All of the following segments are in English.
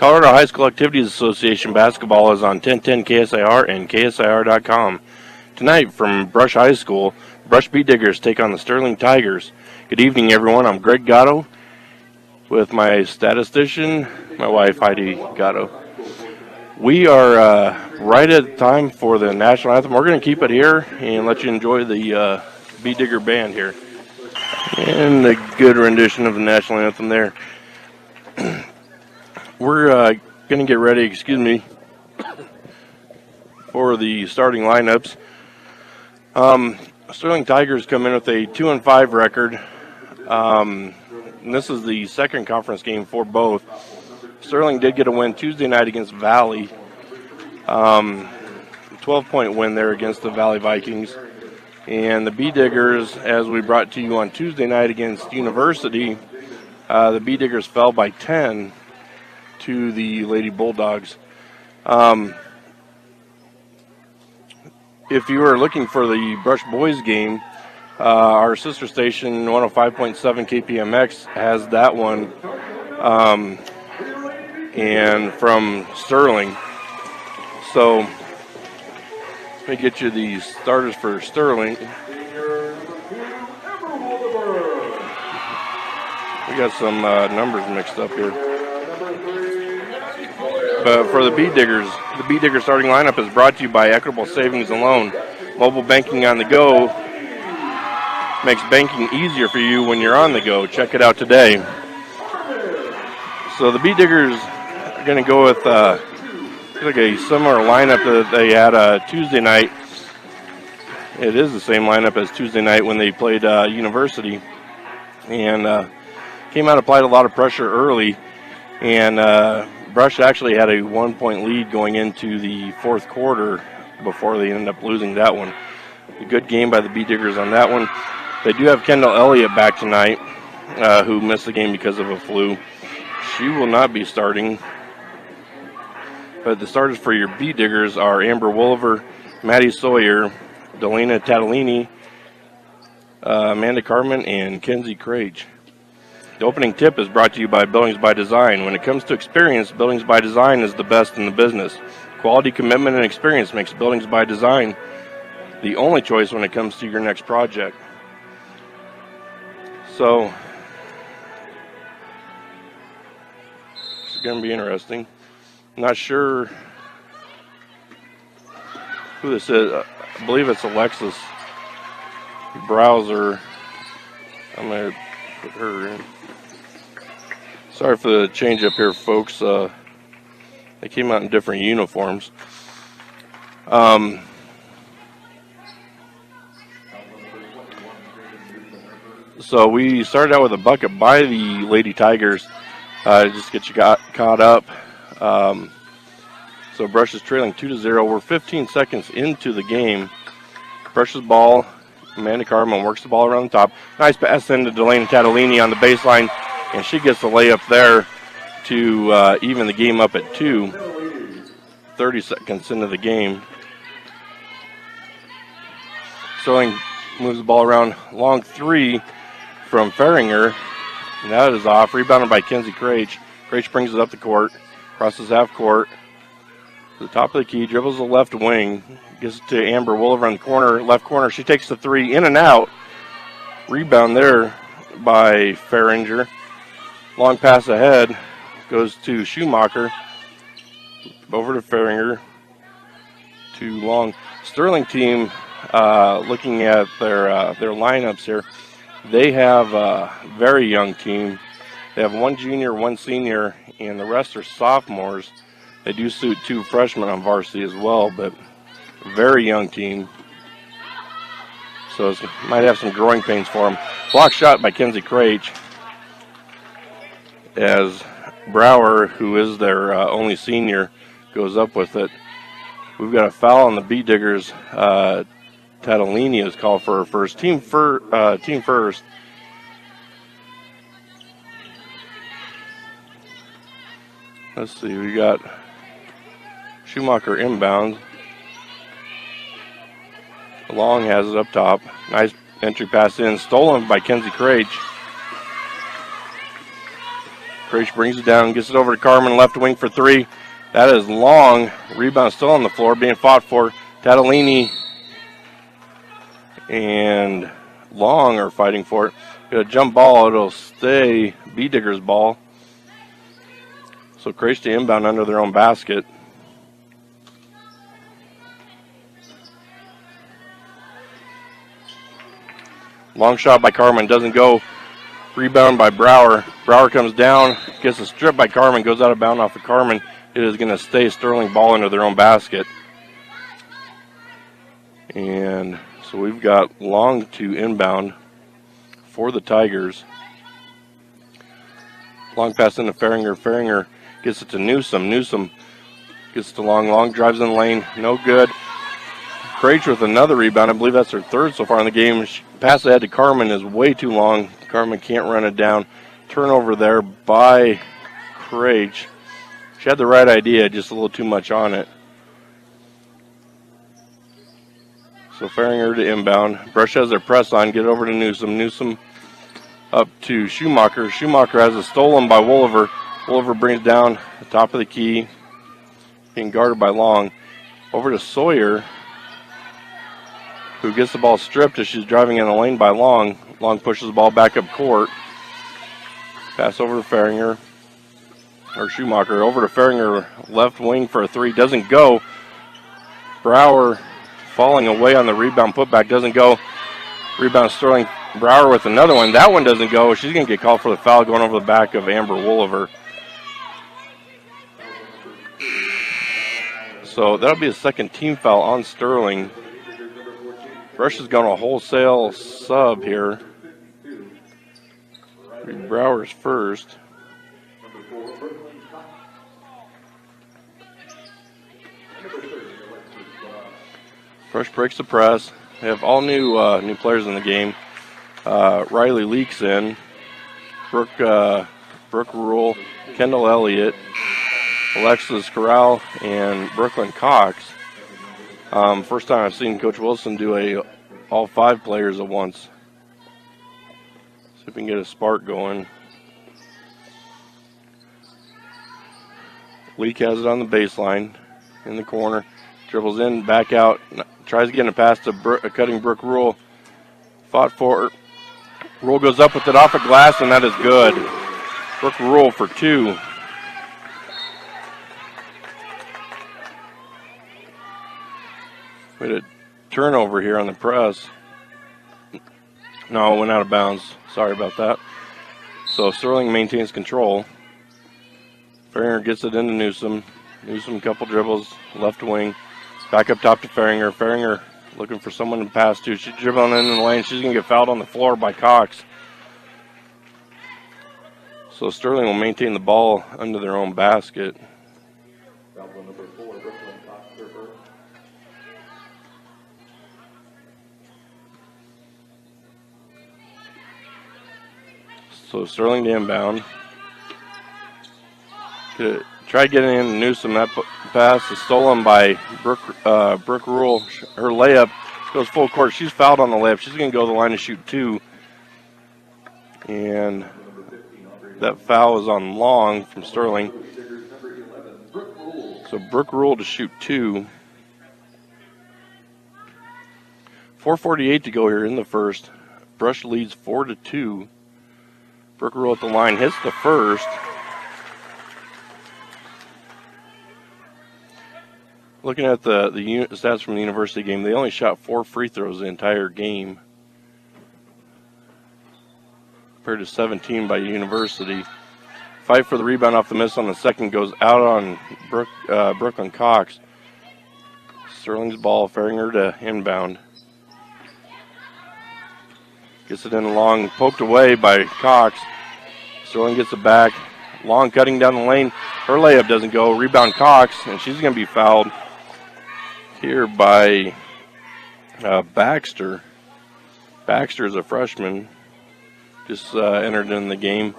Colorado High School Activities Association basketball is on 1010 KSIR and KSIR.com. Tonight from Brush High School, Brush Bee Diggers take on the Sterling Tigers. Good evening, everyone. I'm Greg Gatto with my statistician, my wife, Heidi Gatto. We are right at time for the national anthem. We're going to keep it here and let you enjoy the Bee Digger band here. And a good rendition of the national anthem there. We're going to get ready, for the starting lineups. Sterling Tigers come in with a 2-5 record. And this is the second conference game for both. Sterling did get a win Tuesday night against Valley. 12-point win there against the Valley Vikings. And the Bee Diggers, as we brought to you on Tuesday night against University, the Bee Diggers fell by 10 to the Lady Bulldogs. If you are looking for the Brush Boys game, our sister station 105.7 KPMX has that one, and from Sterling. So let me get you the starters for Sterling. We got some numbers mixed up here. But for the Bee Diggers starting lineup is brought to you by Equitable Savings and Loan. Mobile banking on the go makes banking easier for you when you're on the go. Check it out today. So the Bee Diggers are going to go with like a similar lineup that they had Tuesday night. It is the same lineup as Tuesday night when they played University. And came out, applied a lot of pressure early. And Brush actually had a 1-point lead going into the fourth quarter before they ended up losing that one. A good game by the Bee Diggers on that one. They do have Kendall Elliott back tonight, who missed the game because of a flu. She will not be starting. But the starters for your Bee Diggers are Amber Wolliver, Maddie Sawyer, Delana Tatalini, Amanda Carmen, and Kenzie Crage. The opening tip is brought to you by Buildings by Design. When it comes to experience, Buildings by Design is the best in the business. Quality, commitment, and experience makes Buildings by Design the only choice when it comes to your next project. So, it's going to be interesting. I'm not sure who this is. I believe it's Alexis Browser. I'm going to put her in. Sorry for the change up here, folks. They came out in different uniforms. So we started out with a bucket by the Lady Tigers. Just get you caught up. So Brush is trailing 2-0. We're 15 seconds into the game. Brush's ball. Amanda Carmen works the ball around the top. Nice pass into Delana Tatalini on the baseline. And she gets the layup there to even the game up at 2. 30 seconds into the game. Sterling moves the ball around. Long three from Ferringer. And that is off. Rebounded by Kenzie Crage. Crage brings it up the court. Crosses half court. To the top of the key. Dribbles the left wing. Gets it to Amber Wolliver on the corner. Left corner. She takes the three in and out. Rebound there by Ferringer. Long pass ahead, goes to Schumacher, over to Ferringer, to Long. Sterling team, looking at their lineups here, they have a very young team. They have one junior, one senior, and the rest are sophomores. They do suit 2 freshmen on varsity as well, but very young team. So it might have some growing pains for them. Block shot by Kenzie Crage. As Brower, who is their only senior, goes up with it. We've got a foul on the Bee Diggers. Tatalini is called for her first. Team first. Let's see, we got Schumacher inbound. Long has it up top. Nice entry pass in. Stolen by Kenzie Crage. Craich brings it down, gets it over to Carmen, left wing for three. That is long. Rebound still on the floor, being fought for. Tatalini and Long are fighting for it. Got a jump ball. It'll stay B Digger's ball. So Craich to inbound under their own basket. Long shot by Carmen, doesn't go. Rebound by Brower. Brower comes down, gets a strip by Carmen, goes out of bounds off of Carmen. It is going to stay Sterling ball into their own basket. And so we've got Long to inbound for the Tigers. Long pass into Faringer. Faringer gets it to Newsom. Newsom gets to Long. Long drives in the lane. No good. Craich with another rebound. I believe that's her third so far in the game. Pass ahead to Carmen is way too long. Carmen can't run it down. Turnover there by Craich. She had the right idea, just a little too much on it. So Faringer to inbound. Brush has their press on. Get over to Newsom. Newsom up to Schumacher. Schumacher has it stolen by Wolliver. Wolliver brings down the top of the key. Being guarded by Long. Over to Sawyer, who gets the ball stripped as she's driving in the lane by Long. Long pushes the ball back up court. Pass over to Faringer. Or Schumacher. Over to Faringer. Left wing for a three. Doesn't go. Brower falling away on the rebound. Putback doesn't go. Rebound Sterling. Brower with another one. That one doesn't go. She's going to get called for the foul going over the back of Amber Wolliver. So that'll be a second team foul on Sterling. Brush has gone a wholesale sub here. Brower's first. Brush breaks the press. They have all new players in the game. Riley Leaks in. Brooke Rule, Kendall Elliott, Alexis Corral, and Brooklyn Cox. First time I've seen Coach Wilson do all five players at once. See if we can get a spark going. Leak has it on the baseline in the corner. Dribbles in, back out, tries to get a pass to cutting Brooke Rule. Fought for it. Rule goes up with it off a glass, and that is good. Brooke Rule for two. We had a turnover here on the press. No, it went out of bounds. Sorry about that. So Sterling maintains control. Faringer gets it into Newsom. Newsom, couple dribbles, left wing. Back up top to Faringer. Faringer looking for someone to pass to. She's dribbling in the lane. She's going to get fouled on the floor by Cox. So Sterling will maintain the ball under their own basket. So Sterling to inbound. Try getting in Newsom. That pass is stolen by Brooke Rule. Her layup goes full court. She's fouled on the layup. She's going to go to the line to shoot two. And that foul is on Long from Sterling. So Brooke Rule to shoot two. 4:48 to go here in the first. Brush leads 4-2. Brooke Rule at the line hits the first. Looking at the stats from the University game, they only shot 4 free throws the entire game, compared to 17 by University. Fight for the rebound off the miss on the second goes out on Brooklyn Cox. Sterling's ball, Faringer to inbound. Gets it in Long, poked away by Cox. Sterling gets it back. Long cutting down the lane. Her layup doesn't go. Rebound Cox, and she's going to be fouled here by Baxter. Baxter is a freshman. Just entered in the game.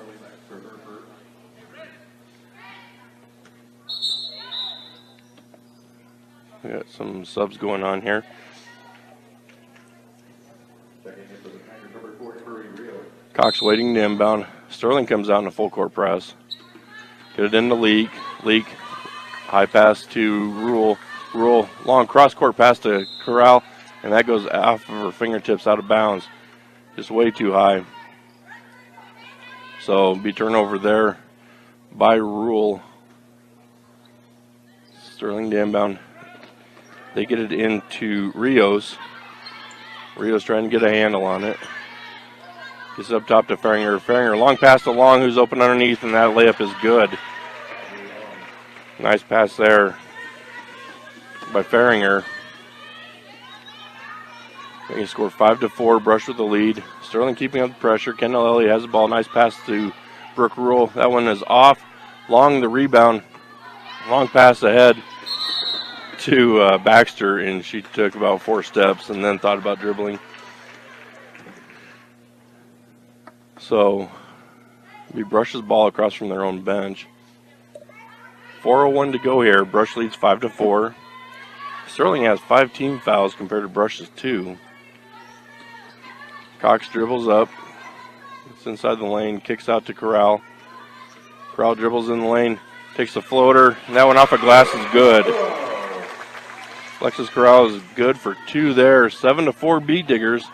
We got some subs going on here. Cox waiting to inbound. Sterling comes out in a full court press. Get it into Leak. Leak, high pass to Rule. Rule, long cross-court pass to Corral, and that goes off of her fingertips out of bounds. Just way too high. So, be turnover there by Rule. Sterling to inbound. They get it into Rios. Rios trying to get a handle on it. Gets up top to Farringer. Farringer, long pass to Long, who's open underneath, and that layup is good. Nice pass there by Farringer. They can score 5-4, Brush with the lead. Sterling keeping up the pressure. Kendall Elliott has the ball. Nice pass to Brooke Rule. That one is off. Long the rebound. Long pass ahead to Baxter, and she took about 4 steps and then thought about dribbling. So, we Brush's ball across from their own bench. 4:01 to go here. Brush leads 5-4. Sterling has 5 team fouls compared to Brush's 2. Cox dribbles up. It's inside the lane. Kicks out to Corral. Corral dribbles in the lane. Takes the floater. And that one off a glass is good. Alexis Corral is good for 2 there. 7-4 Bee Diggers.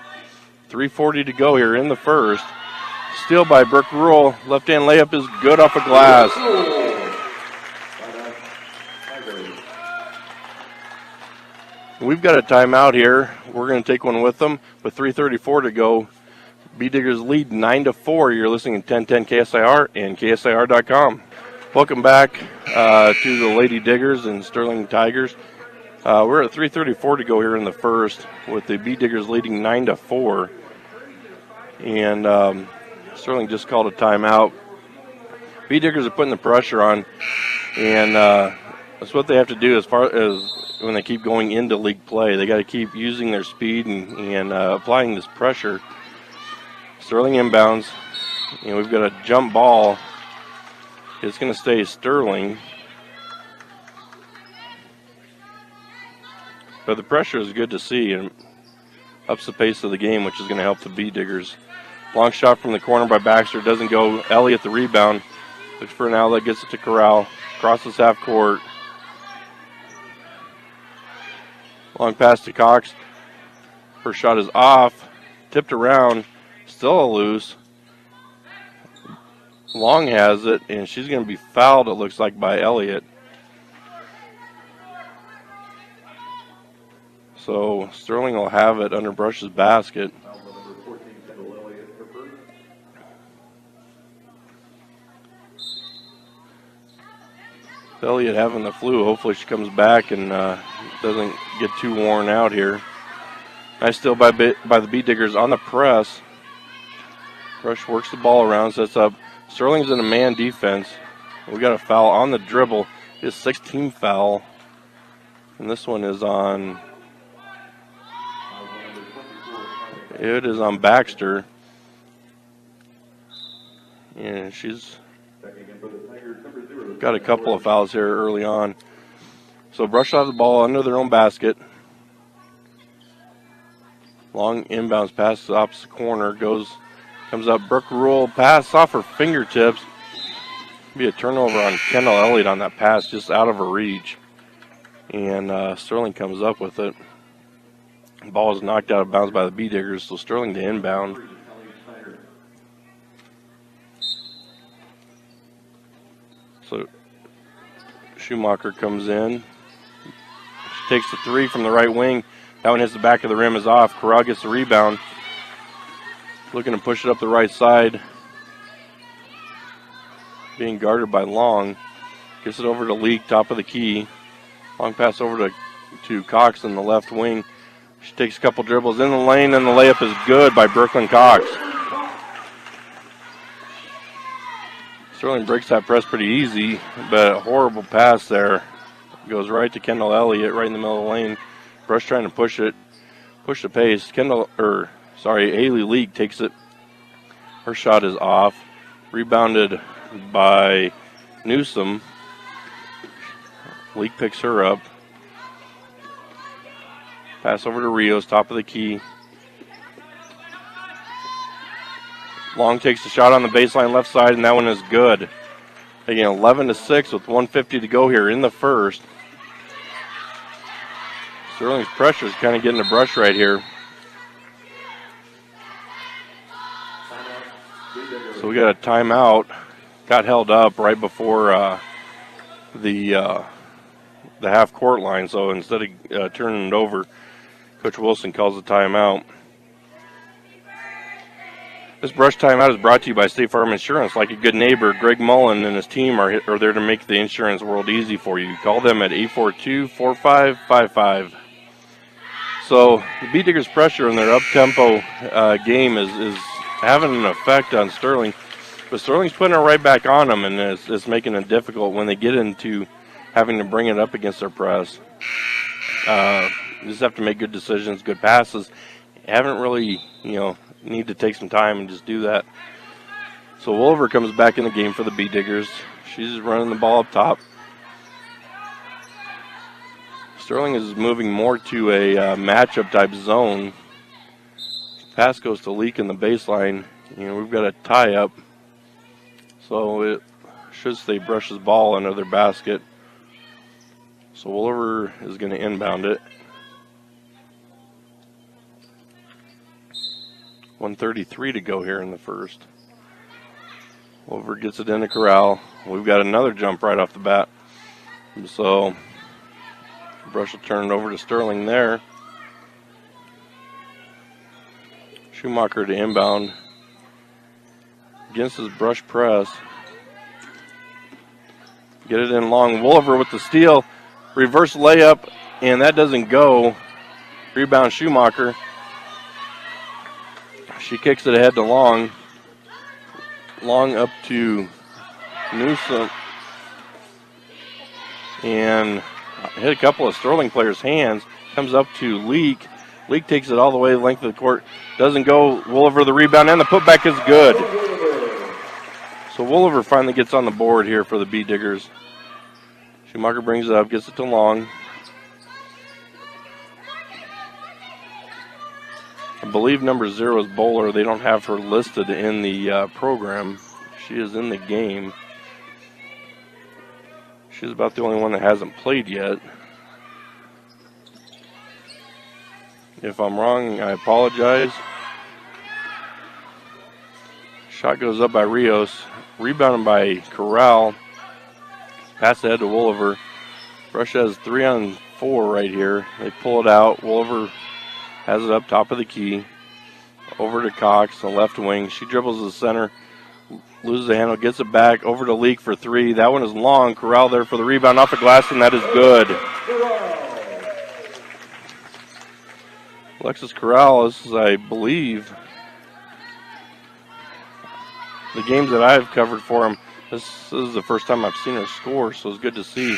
3:40 to go here in the first. Steal by Brooke Rule. Left-hand layup is good off a glass. We've got a timeout here. We're going to take one with them with 3:34 to go. Bee Diggers lead 9-4. You're listening to 1010 KSIR and KSIR.com. Welcome back to the Lady Diggers and Sterling Tigers. We're at 3:34 to go here in the first with the Bee Diggers leading 9-4. And Sterling just called a timeout. Bee Diggers are putting the pressure on, and that's what they have to do as far as when they keep going into league play. They got to keep using their speed and applying this pressure. Sterling inbounds. We've got a jump ball. It's going to stay Sterling. But the pressure is good to see and ups the pace of the game, which is going to help the Bee Diggers. Long shot from the corner by Baxter. Doesn't go. Elliott the rebound. Looks for an outlet. Gets it to Corral. Crosses half court. Long pass to Cox. Her shot is off. Tipped around. Still a loose. Long has it, and she's going to be fouled, it looks like, by Elliott. So Sterling will have it under Brush's basket. Elliott having the flu. Hopefully she comes back and doesn't get too worn out here. Nice steal by the Bee Diggers on the press. Brush works the ball around, sets up. Sterling's in a man defense. We got a foul on the dribble. His 16th foul. And this one is on... It is on Baxter. And she's got a couple of fouls here early on. So Brush will have the ball under their own basket. Long inbounds pass to the opposite corner. Comes up. Brooke Rule pass off her fingertips. Be a turnover on Kendall Elliott on that pass, just out of her reach. And Sterling comes up with it. The ball is knocked out of bounds by the Bee Diggers, so Sterling to inbound. So Schumacher comes in. She takes the 3 from the right wing. That one hits the back of the rim, is off. Corral gets the rebound. Looking to push it up the right side. Being guarded by Long. Gets it over to Leak, top of the key. Long pass over to Cox in the left wing. She takes a couple dribbles in the lane, and the layup is good by Brooklyn Cox. Sterling breaks that press pretty easy, but a horrible pass there. Goes right to Kendall Elliott, right in the middle of the lane. Brush trying to push the pace. Haley Leak takes it. Her shot is off. Rebounded by Newsom. Leak picks her up. Pass over to Rios, top of the key. Long takes the shot on the baseline left side, and that one is good. Again, 11-6 with 150 to go here in the first. Sterling's pressure is kind of getting the brush right here. So we got a timeout. Got held up right before the half court line. So instead of turning it over, Coach Wilson calls the timeout. This brush timeout is brought to you by State Farm Insurance. Like a good neighbor, Greg Mullen and his team are there to make the insurance world easy for you. Call them at 842-4555. So the Beet Diggers' pressure in their up-tempo game is having an effect on Sterling. But Sterling's putting it right back on them, and it's making it difficult when they get into having to bring it up against their press. You just have to make good decisions, good passes. You haven't really, need to take some time and just do that. So Wolver comes back in the game for the Beet Diggers. She's running the ball up top. Sterling is moving more to a matchup type zone. Pass goes to Leak in the baseline. We've got a tie up. So it should stay Brush's ball under their basket. So Wolver is going to inbound it. 1:33 to go here in the first. Wolver gets it into Corral. We've got another jump right off the bat. So Brush will turn it over to Sterling there. Schumacher to inbound. Against his Brush press. Get it in long. Wolver with the steal. Reverse layup, and that doesn't go. Rebound Schumacher. She kicks it ahead to Long. Long up to Newsom. And hit a couple of Sterling players' hands. Comes up to Leak. Leak takes it all the way the length of the court. Doesn't go. Wolver the rebound, and the putback is good. So Wolver finally gets on the board here for the Beet Diggers. Schumacher brings it up, gets it to Long. I believe number 0 is Bowler. They don't have her listed in the program. She is in the game. She's about the only one that hasn't played yet. If I'm wrong, I apologize. Shot goes up by Rios. Rebounded by Corral. Pass ahead to Wolver. Brush has 3-on-4 right here. They pull it out. Wolver has it up top of the key. Over to Cox, the left wing. She dribbles to the center. Loses the handle, gets it back. Over to Leak for 3. That one is long. Corral there for the rebound off the glass, and that is good. Alexis Corral, this is, I believe, the games that I've covered for him, this is the first time I've seen her score, so it's good to see.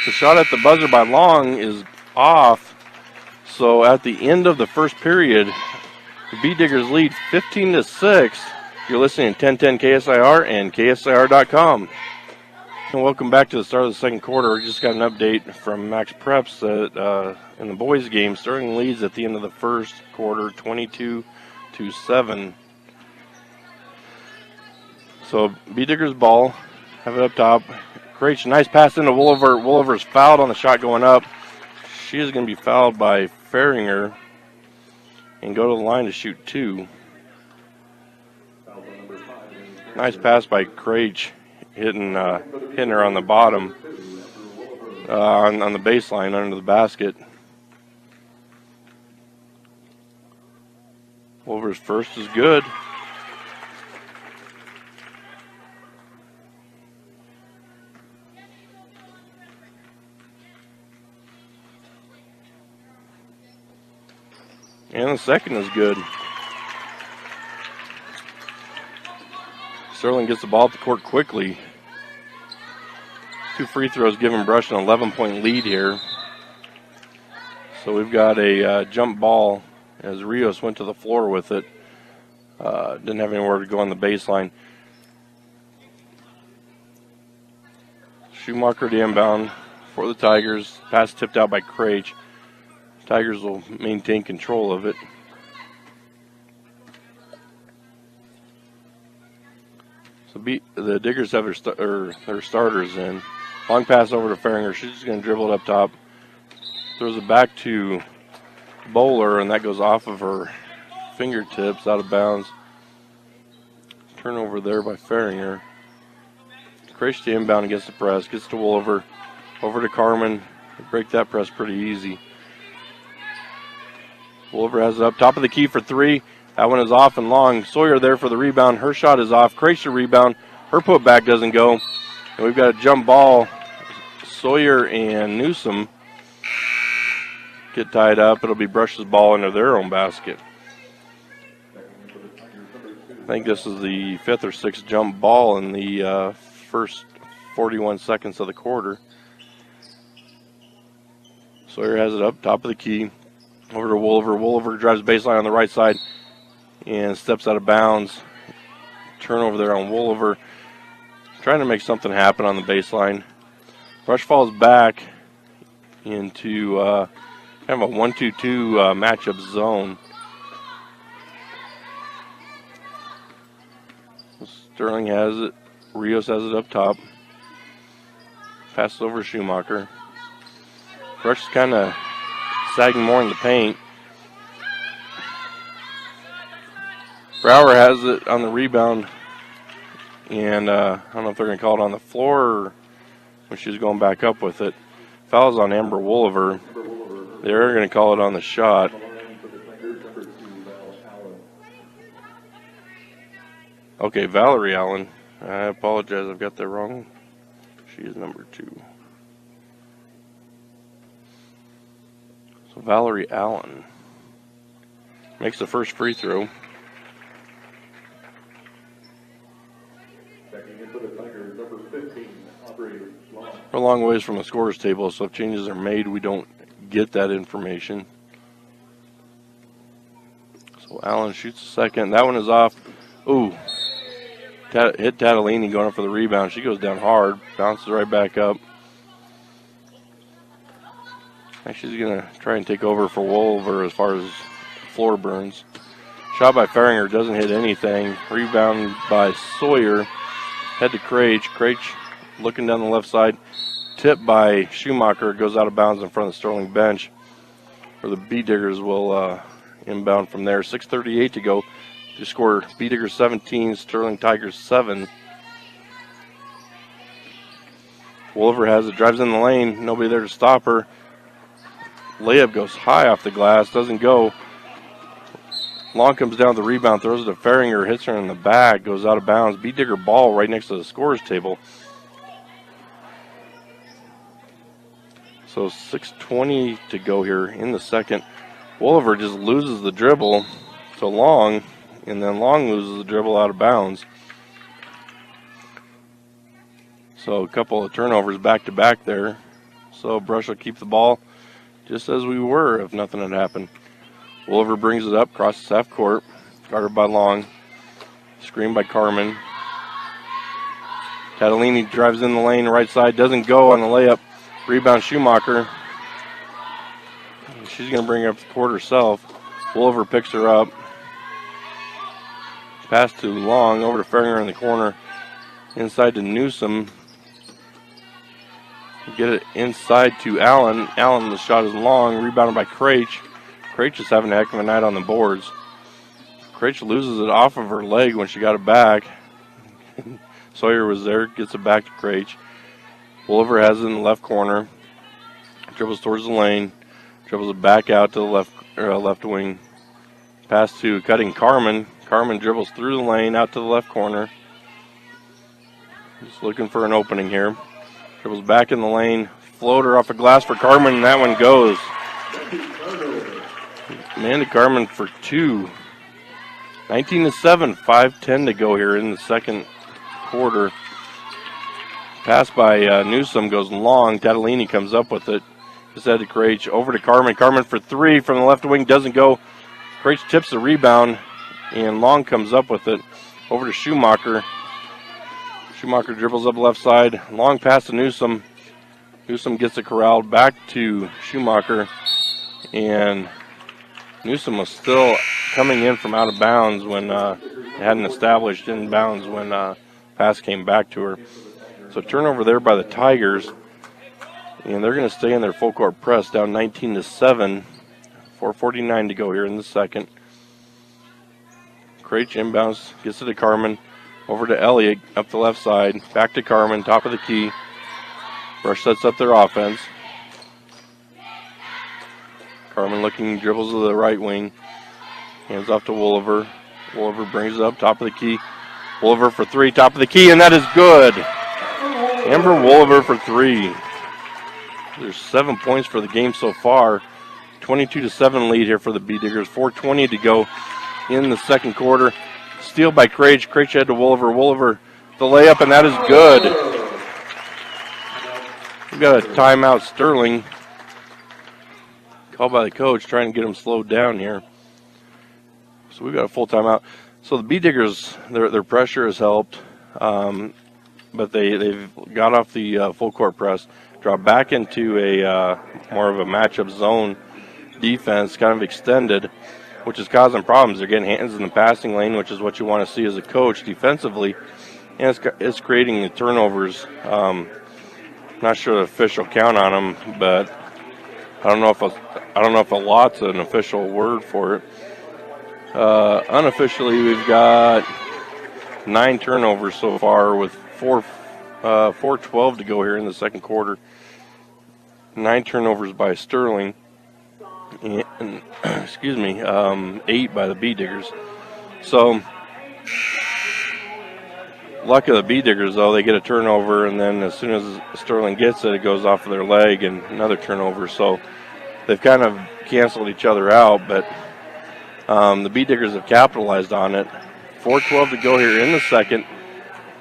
The shot at the buzzer by Long is off. So at the end of the first period, the Beet Diggers lead 15-6. You're listening to 1010 KSIR and KSIR.com. And welcome back to the start of the second quarter. We just got an update from Max Preps that in the boys' game, Sterling leads at the end of the first quarter, 22-7. So Beet Diggers ball, have it up top. Great, nice pass into Wolver. Wolver's fouled on the shot going up. She is going to be fouled by Ferringer and go to the line to shoot 2. Nice pass by Craich, hitting her on the bottom, on the baseline under the basket. Wolver's first is good. And the second is good. Sterling gets the ball up the court quickly. 2 free throws giving Brush an 11-point lead here. So we've got a jump ball as Rios went to the floor with it. Didn't have anywhere to go on the baseline. Schumacher to inbound for the Tigers. Pass tipped out by Craich. Tigers will maintain control of it. So The Diggers have their starters in. Long pass over to Farringer. She's just going to dribble it up top. Throws it back to Bowler, and that goes off of her fingertips, out of bounds. Turnover there by Farringer. Craich to inbound against the press. Gets to Wolver. Over to Carmen. Break that press pretty easy. Wolver has it up. Top of the key for three. That one is off and long. Sawyer there for the rebound. Her shot is off. Craich to rebound. Her putback doesn't go. And we've got a jump ball. Sawyer and Newsom get tied up. It'll be Brush's ball into their own basket. I think this is the 5th or 6th jump ball in the first 41 seconds of the quarter. Sawyer has it up, top of the key. Over to Wolver. Wolver drives baseline on the right side and steps out of bounds. Turnover there on Wolver. Trying to make something happen on the baseline. Brush falls back into kind of a 1-2-2 matchup zone. Sterling has it. Rios has it up top. Passes over to Schumacher. Brush is kind of sagging more in the paint. Brower has it on the rebound. And I don't know if they're going to call it on the floor or when she's going back up with it. Foul's on Amber Wolver. They're going to call it on the shot. Okay, Valerie Allen. I apologize, I've got that wrong. She is number 2. So Valerie Allen makes the first free throw. We're a long ways from the scorer's table, so if changes are made, we don't get that information. So Allen shoots a second. That one is off. Ooh. Hit Tatalini going up for the rebound. She goes down hard. Bounces right back up. I think she's going to try and take over for Wolver as far as floor burns. Shot by Farringer. Doesn't hit anything. Rebound by Sawyer. Head to Craich. Craich looking down the left side. Tipped by Schumacher. Goes out of bounds in front of the Sterling bench. Where the B-Diggers will inbound from there. 6:38 to go. To score B-Diggers 17, Sterling Tigers 7. Wolver has it, drives in the lane, nobody there to stop her. Layup goes high off the glass, doesn't go. Long comes down with the rebound, throws it to Farringer, hits her in the back, goes out of bounds. B-Digger ball right next to the scorer's table. So 6:20 to go here in the second. Wolver just loses the dribble to Long. And then Long loses the dribble out of bounds. So a couple of turnovers back to back there. So Brush will keep the ball just as we were if nothing had happened. Wolver brings it up, crosses half court. Guarded by Long. Screen by Carmen. Tatalini drives in the lane, right side. Doesn't go on the layup. Rebound Schumacher. She's going to bring up the court herself. Wolver picks her up. Pass to Long, over to Farringer in the corner. Inside to Newsom. Get it inside to Allen. Allen, the shot is long, rebounded by Craich. Craich is having a heck of a night on the boards. Craich loses it off of her leg when she got it back. Sawyer was there, gets it back to Craich. Wolver has it in the left corner. Dribbles towards the lane. Dribbles it back out to the left wing. Pass to cutting Carmen. Carmen dribbles through the lane out to the left corner. Just looking for an opening here. Dribbles back in the lane. Floater off a glass for Carmen, and that one goes. Amanda Carmen for 2. 19-7, 5:10 to go here in the second quarter. Pass by Newsom goes long. Tatalini comes up with it. Just head to Craich. Over to Carmen. Carmen for 3 from the left wing. Doesn't go. Craich tips the rebound. And Long comes up with it. Over to Schumacher. Schumacher dribbles up left side. Long pass to Newsom. Newsom gets it corralled back to Schumacher. And Newsom was still coming in from out of bounds when it hadn't established in bounds when pass came back to her. So turnover there by the Tigers, and they're going to stay in their full court press, down 19-7. 4:49 to go here in the second. Craich inbounds, gets it to Carmen, over to Elliott, up the left side, back to Carmen, top of the key. Brush sets up their offense. Carmen looking, dribbles to the right wing, hands off to Wolliver. Wolliver brings it up, top of the key. Wolliver for three, top of the key, and that is good. Amber Wolliver for three. There's 7 points for the game so far. 22-7 lead here for the B-Diggers. 4:20 to go in the second quarter. Steal by Craich. Craich head to Wolliver. Wolliver the layup, and that is good. We've got a timeout, Sterling. Called by the coach, trying to get him slowed down here. So we've got a full timeout. So the B-Diggers, their pressure has helped, but they've got off the full court press, dropped back into a more of a matchup zone defense, kind of extended, which is causing problems. They're getting hands in the passing lane, which is what you want to see as a coach defensively, and it's creating the turnovers. Not sure the official count on them, but I don't know if a lot's an official word for it. Unofficially, we've got 9 turnovers so far, with 4:12 to go here in the second quarter. 9 turnovers by Sterling, and excuse me, 8 by the B-Diggers. So, luck of the B-Diggers, though, they get a turnover, and then as soon as Sterling gets it, it goes off of their leg, and another turnover. So they've kind of canceled each other out, but the B-Diggers have capitalized on it. 4:12 to go here in the second.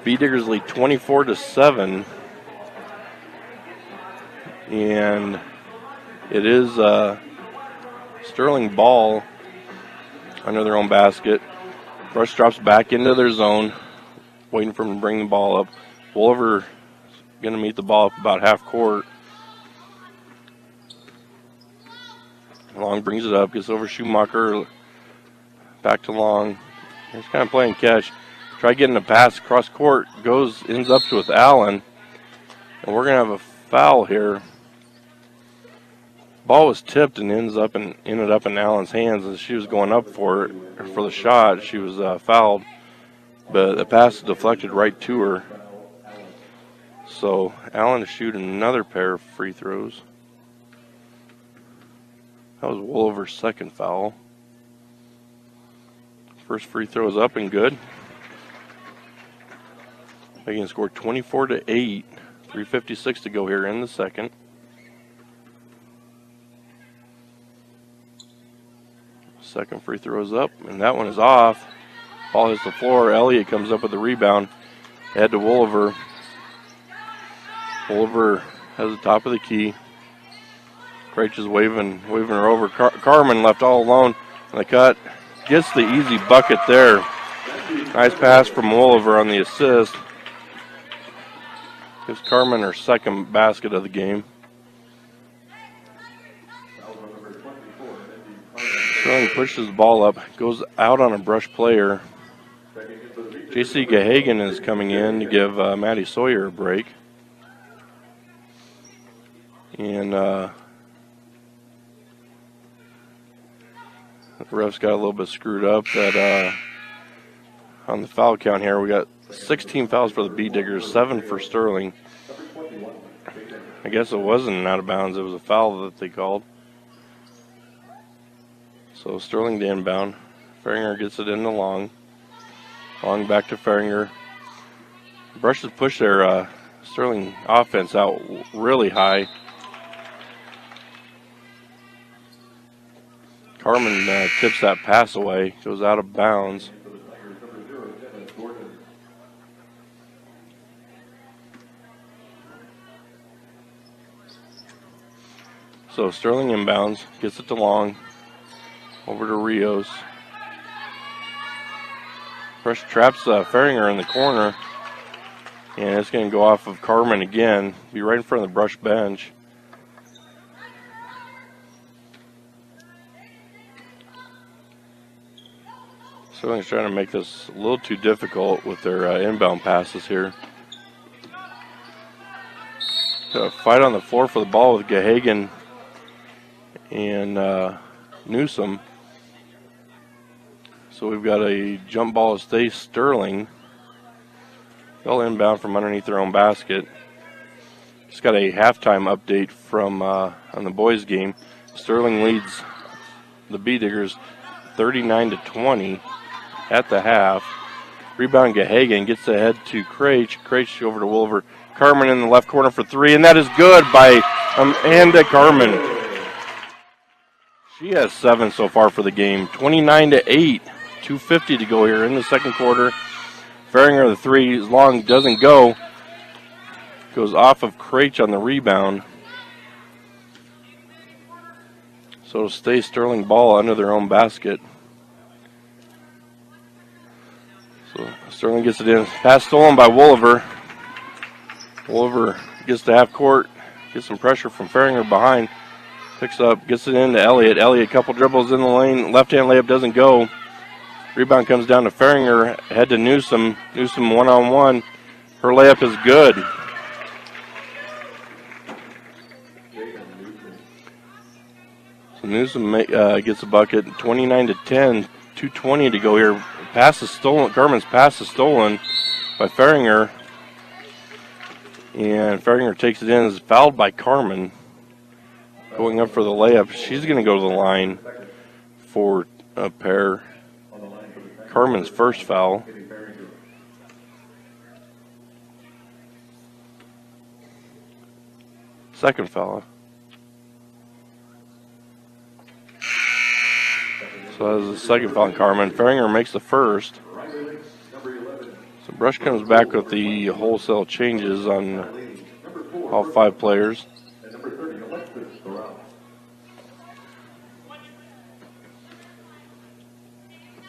B-Diggers lead 24-7, and it is Sterling ball under their own basket. Brush drops back into their zone, waiting for them to bring the ball up. Wolliver going to meet the ball up about half court. Long brings it up, gets over Schumacher, back to Long. He's kind of playing catch. Try getting a pass across court, ends up with Allen, and we're going to have a foul here. Ball was tipped and ended up in Allen's hands. As she was going up for the shot, she was fouled, but the pass deflected right to her. So Allen is shooting another pair of free throws. That was Wolliver's second foul. First free throw is up and good. They can score 24-8. 3:56 to go here in the second. Second free throw is up, and that one is off. Ball hits the floor. Elliott comes up with the rebound. Head to Wolliver. Wolliver has the top of the key. Craich is waving her over. Carmen left all alone on the cut. Gets the easy bucket there. Nice pass from Wolliver on the assist. Gives Carmen her second basket of the game. Sterling pushes the ball up, goes out on a brush player. J.C. Gahagan is coming in to give Maddie Sawyer a break. And the refs got a little bit screwed up that on the foul count here. We got 16 fouls for the B-Diggers, 7 for Sterling. I guess it wasn't an out of bounds, it was a foul that they called. So Sterling to inbound. Ferringer gets it into Long. Long back to Ferringer. Brushes push their Sterling offense out really high. Carmen tips that pass away, goes out of bounds. So Sterling inbounds, gets it to Long, over to Rios. Brush traps Ferringer in the corner, and it's going to go off of Carmen again, be right in front of the Brush bench. Sterling's trying to make this a little too difficult with their inbound passes here. Got a fight on the floor for the ball with Gahagan and Newsom. So we've got a jump ball to Stay Sterling. Fell inbound from underneath their own basket. Just got a halftime update from on the boys' game. Sterling leads the B-Diggers 39-20 at the half. Rebound Gahagan gets ahead to Craich. Craich over to Williver. Carmen in the left corner for three, and that is good by Amanda Carmen. She has 7 so far for the game. 29-8. 2:50 to go here in the second quarter. Farringer, the three is long, doesn't go. Goes off of Craich on the rebound. So it'll stay Sterling ball under their own basket. So Sterling gets it in. Pass stolen by Wolliver. Wolliver gets to half court. Gets some pressure from Farringer behind. Picks up, gets it into Elliott. Elliott, couple dribbles in the lane. Left-hand layup doesn't go. Rebound comes down to Farringer. Head to Newsom. Newsom one-on-one. Her layup is good. So Newsom gets a bucket. 29-10. 2:20 to go here. Pass is stolen. Carmen's pass is stolen by Farringer. And Farringer takes it in. Is fouled by Carmen. Going up for the layup. She's going to go to the line for a pair. Carmen's first foul. Second foul. So that's the second foul on Carmen. Farringer makes the first. So Brush comes back with the wholesale changes on all 5 players.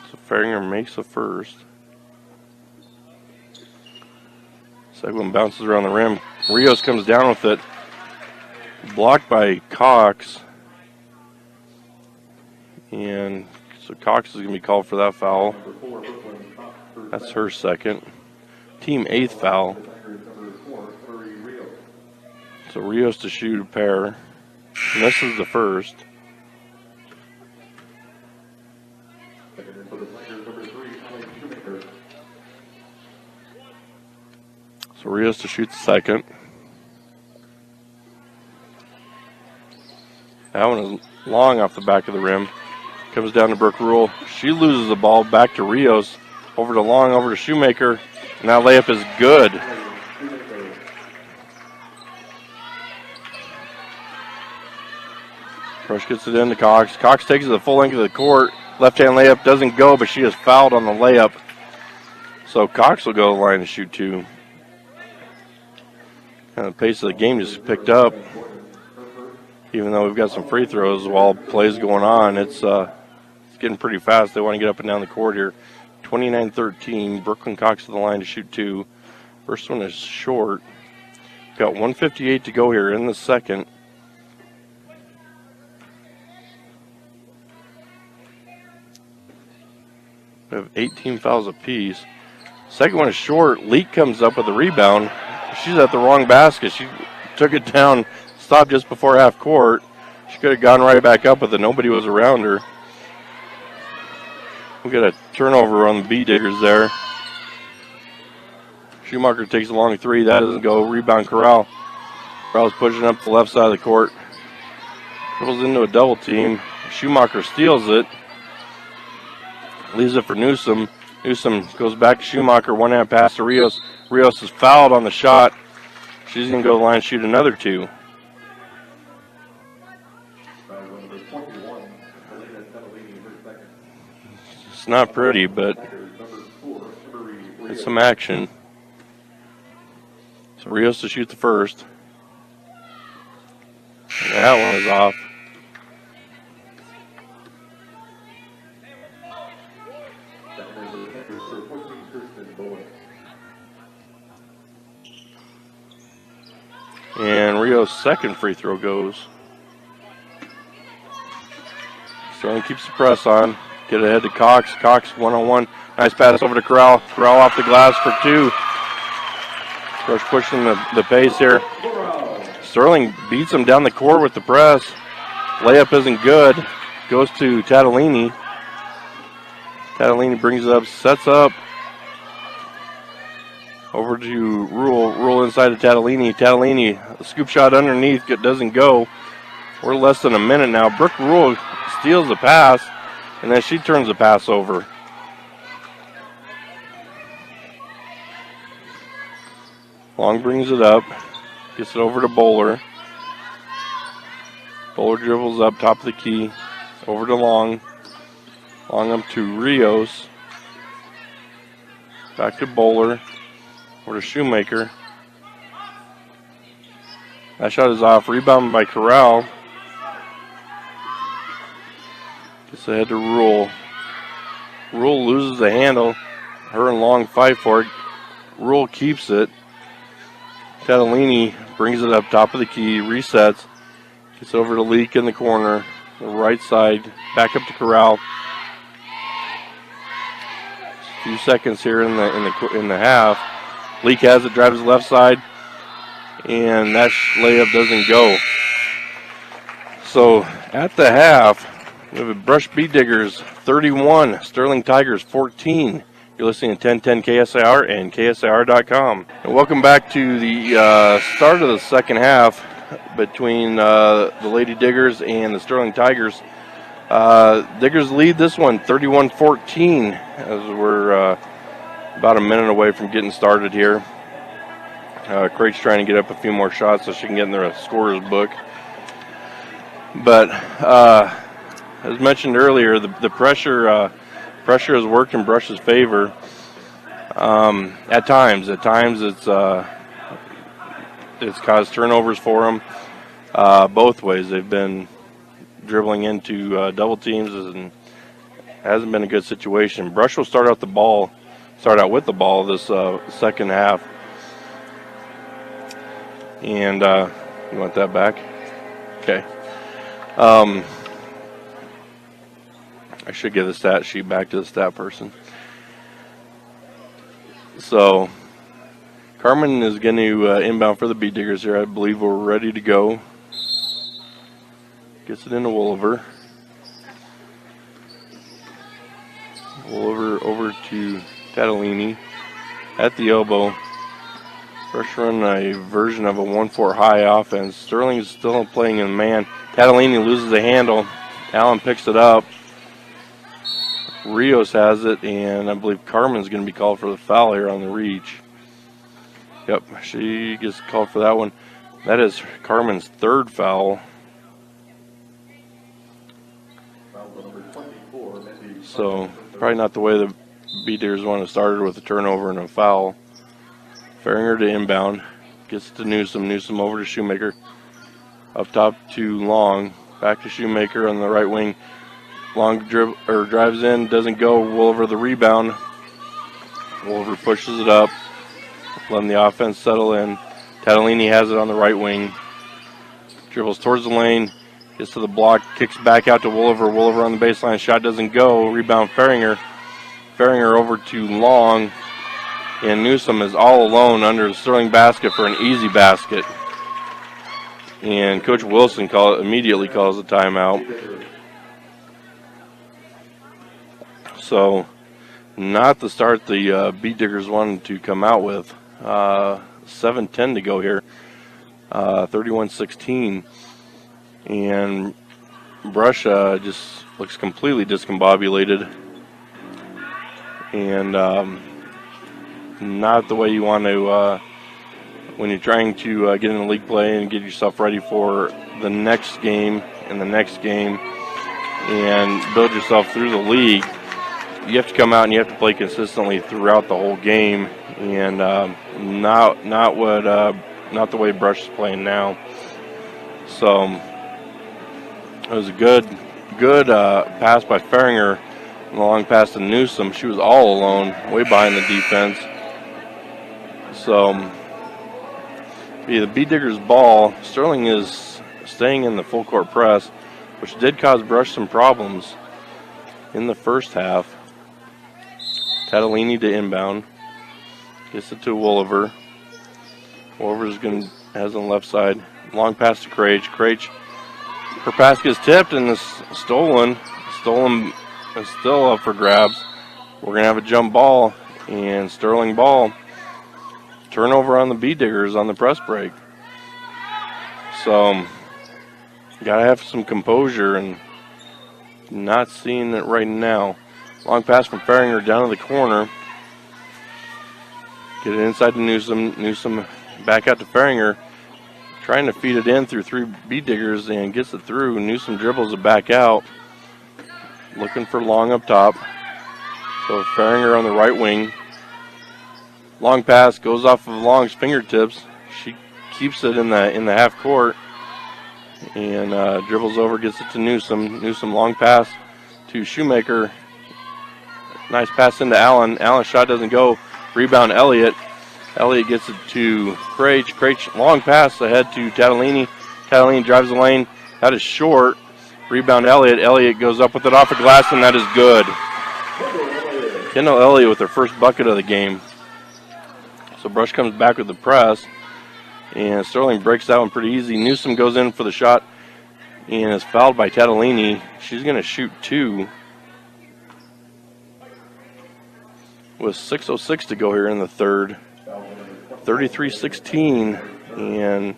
So Farringer makes the first. Second one bounces around the rim. Rios comes down with it. Blocked by Cox. And so Cox is going to be called for that foul. That's her second. Team 8th foul. So Rios to shoot a pair. And this is the first. So Rios to shoot the second. That one is long off the back of the rim. Comes down to Brooke Rule. She loses the ball back to Rios. Over to Long, over to Shoemaker. And that layup is good. Brush gets it into Cox. Cox takes it the full length of the court. Left-hand layup doesn't go, but she is fouled on the layup. So Cox will go to the line to shoot 2. Kind of the pace of the game just picked up. Even though we've got some free throws while play's going on, it's getting pretty fast. They want to get up and down the court here. 29-13. Brooklyn Cox to the line to shoot 2. First one is short. Got 1:58 to go here in the second. We have 18 fouls apiece. Second one is short. Leak comes up with the rebound. She's at the wrong basket. She took it down, stopped just before half court. She could have gone right back up with it. Nobody was around her. We got a turnover on the B-Diggers there. Schumacher takes a long 3. That doesn't go. Rebound Corral. Corral's pushing up the left side of the court. Dribbles into a double team. Schumacher steals it. Leaves it for Newsom. Newsom goes back to Schumacher. One-hand pass to Rios. Rios is fouled on the shot. She's going to go to the line and shoot another 2. It's not pretty, but it's some action. So Rios to shoot the first. And that one is off. And Rio's second free throw goes. Sterling keeps the press on. Get ahead to Cox. Cox one-on-one. Nice pass over to Corral. Corral off the glass for 2. Brush pushing the pace here. Sterling beats him down the court with the press. Layup isn't good. Goes to Tatalini. Tatalini brings it up, sets up. Over to Rule. Rule inside of Tatalini. Tatalini, a scoop shot underneath. It doesn't go. We're less than a minute now. Brooke Rule steals the pass, and then she turns the pass over. Long brings it up. Gets it over to Bowler. Bowler dribbles up top of the key. Over to Long. Long up to Rios. Back to Bowler. Over to Shoemaker. That shot is off. Rebound by Corral. Gets ahead to Rule. Rule loses the handle. Her and Long fight for it. Rule keeps it. Tatalini brings it up top of the key. Resets. Gets over to Leak in the corner. The right side. Back up to Corral. A few seconds here in the half. Leak has it, drives the left side, and that layup doesn't go. So at the half, we have a Brush Beet Diggers 31, Sterling Tigers 14. You're listening to 1010 KSIR and KSIR.com. And welcome back to the start of the second half between the Lady Diggers and the Sterling Tigers. Diggers lead this one 31-14 as we're about a minute away from getting started here. Craig's trying to get up a few more shots so she can get in their scorer's book. But as mentioned earlier, the pressure has worked in Brush's favor. At times it's caused turnovers for them. Both ways, they've been dribbling into double teams, and hasn't been a good situation. Brush will start out with the ball this second half. And you want that back? Okay. I should give the stat sheet back to the stat person. So Carmen is going to inbound for the Beet Diggers here. I believe we're ready to go. Gets it into Wolliver. Wolliver over to Tatalini at the elbow. Brush run a version of a 1-4 high offense. Sterling is still playing in man. Tatalini loses the handle. Allen picks it up. Rios has it, and I believe Carmen's going to be called for the foul here on the reach. Yep, she gets called for that one. That is Carmen's third foul. So probably not the way the Beet Diggers want to start it with a turnover and a foul. Faringer to inbound. Gets to Newsom. Newsom over to Shoemaker. Up top to Long. Back to Shoemaker on the right wing. Long drives in. Doesn't go. Wolliver the rebound. Wolliver pushes it up. Letting the offense settle in. Tatalini has it on the right wing. Dribbles towards the lane. Gets to the block. Kicks back out to Wolliver. Wolliver on the baseline. Shot doesn't go. Rebound Faringer. Faringer over to Long. And Newsom is all alone under the Sterling basket for an easy basket. And Coach Wilson immediately calls a timeout. So, not the start the Beet Diggers wanted to come out with. 7:10 to go here. 31-16. And Brush just looks completely discombobulated. And not the way you want to when you're trying to get in the league play and get yourself ready for the next game and the next game and build yourself through the league. You have to come out and you have to play consistently throughout the whole game, and not the way Brush is playing now. So it was a good pass by Faringer, and a long pass to Newsom. She was all alone, way behind the defense. So the Beet Diggers ball. Sterling is staying in the full court press, which did cause Brush some problems. in the first half. Tatalini to inbound. Gets it to Wolliver. Wolliver's has on the left side. Long pass to Krage. Krage, her pass gets tipped and is stolen. Stolen is still up for grabs. We're going to have a jump ball and Sterling ball. Turnover on the Bee Diggers on the press break. So, got to have some composure and not seeing it right now. Long pass from Farringer down to the corner. Get it inside to Newsom. Newsom back out to Farringer. Trying to feed it in through 3 Bee Diggers and gets it through. Newsom dribbles it back out. Looking for Long up top. So Farringer on the right wing. Long pass goes off of Long's fingertips. She keeps it in the half court and dribbles over, gets it to Newsom. Newsom long pass to Shoemaker. Nice pass into Allen. Allen's shot doesn't go. Rebound Elliott. Elliott gets it to Krage. Krage long pass ahead to Tatalini. Tatalini drives the lane. That is short. Rebound Elliott. Elliott goes up with it off the glass, and that is good. Kendall Elliott with her first bucket of the game. So Brush comes back with the press, and Sterling breaks that one pretty easy. Newsom goes in for the shot and is fouled by Tatalini. She's going to shoot 2 with 6:06 to go here in the third. 33-16, and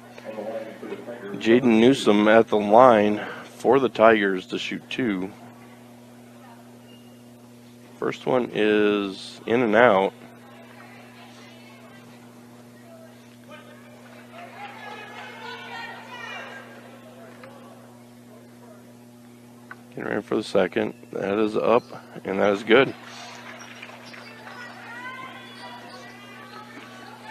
Jaden Newsom at the line for the Tigers to shoot 2. First one is in and out. Getting ready for the second. That is up, and that is good.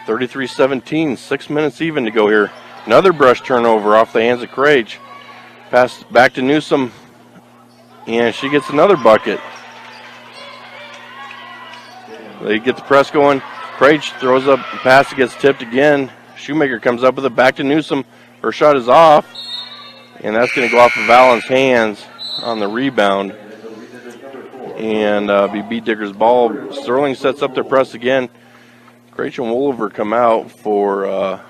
33-17, 6 minutes even to go here. Another Brush turnover off the hands of Krage. Pass back to Newsom, and she gets another bucket. They get the press going. Krage throws up the pass, gets tipped again. Shoemaker comes up with it back to Newsom. Her shot is off, and that's going to go off of Allen's hands on the rebound. And be Bee Diggers' ball. Sterling sets up their press again. Krage and Wolliver come out for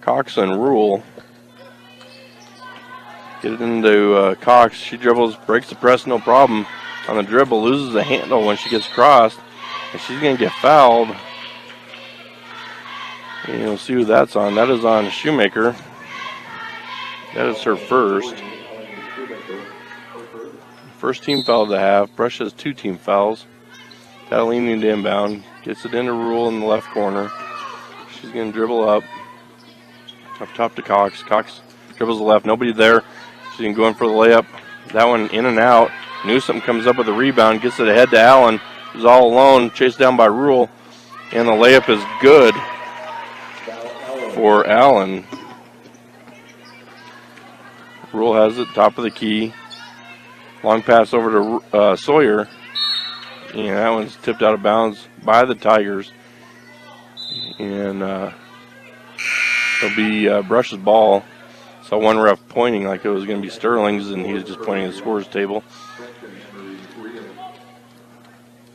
Cox and Rule. Get it into Cox. She dribbles, breaks the press, no problem. On the dribble, loses the handle when she gets crossed. And she's going to get fouled. And you'll see who that's on. That is on Shoemaker. That is her first. First team foul of the half. Brush has 2 team fouls. Tatalini to inbound. Gets it into Rule in the left corner. She's going to dribble up top to Cox. Cox dribbles the left. Nobody there. She's going to go in for the layup. That one in and out. Newsom comes up with the rebound. Gets it ahead to Allen. Who's all alone. Chased down by Rule. And the layup is good for Allen. Rule has it. Top of the key. Long pass over to Sawyer. And that one's tipped out of bounds by the Tigers. And it'll be Brush's ball. Saw one ref pointing like it was going to be Sterling's, and he was just pointing at the scorer's table.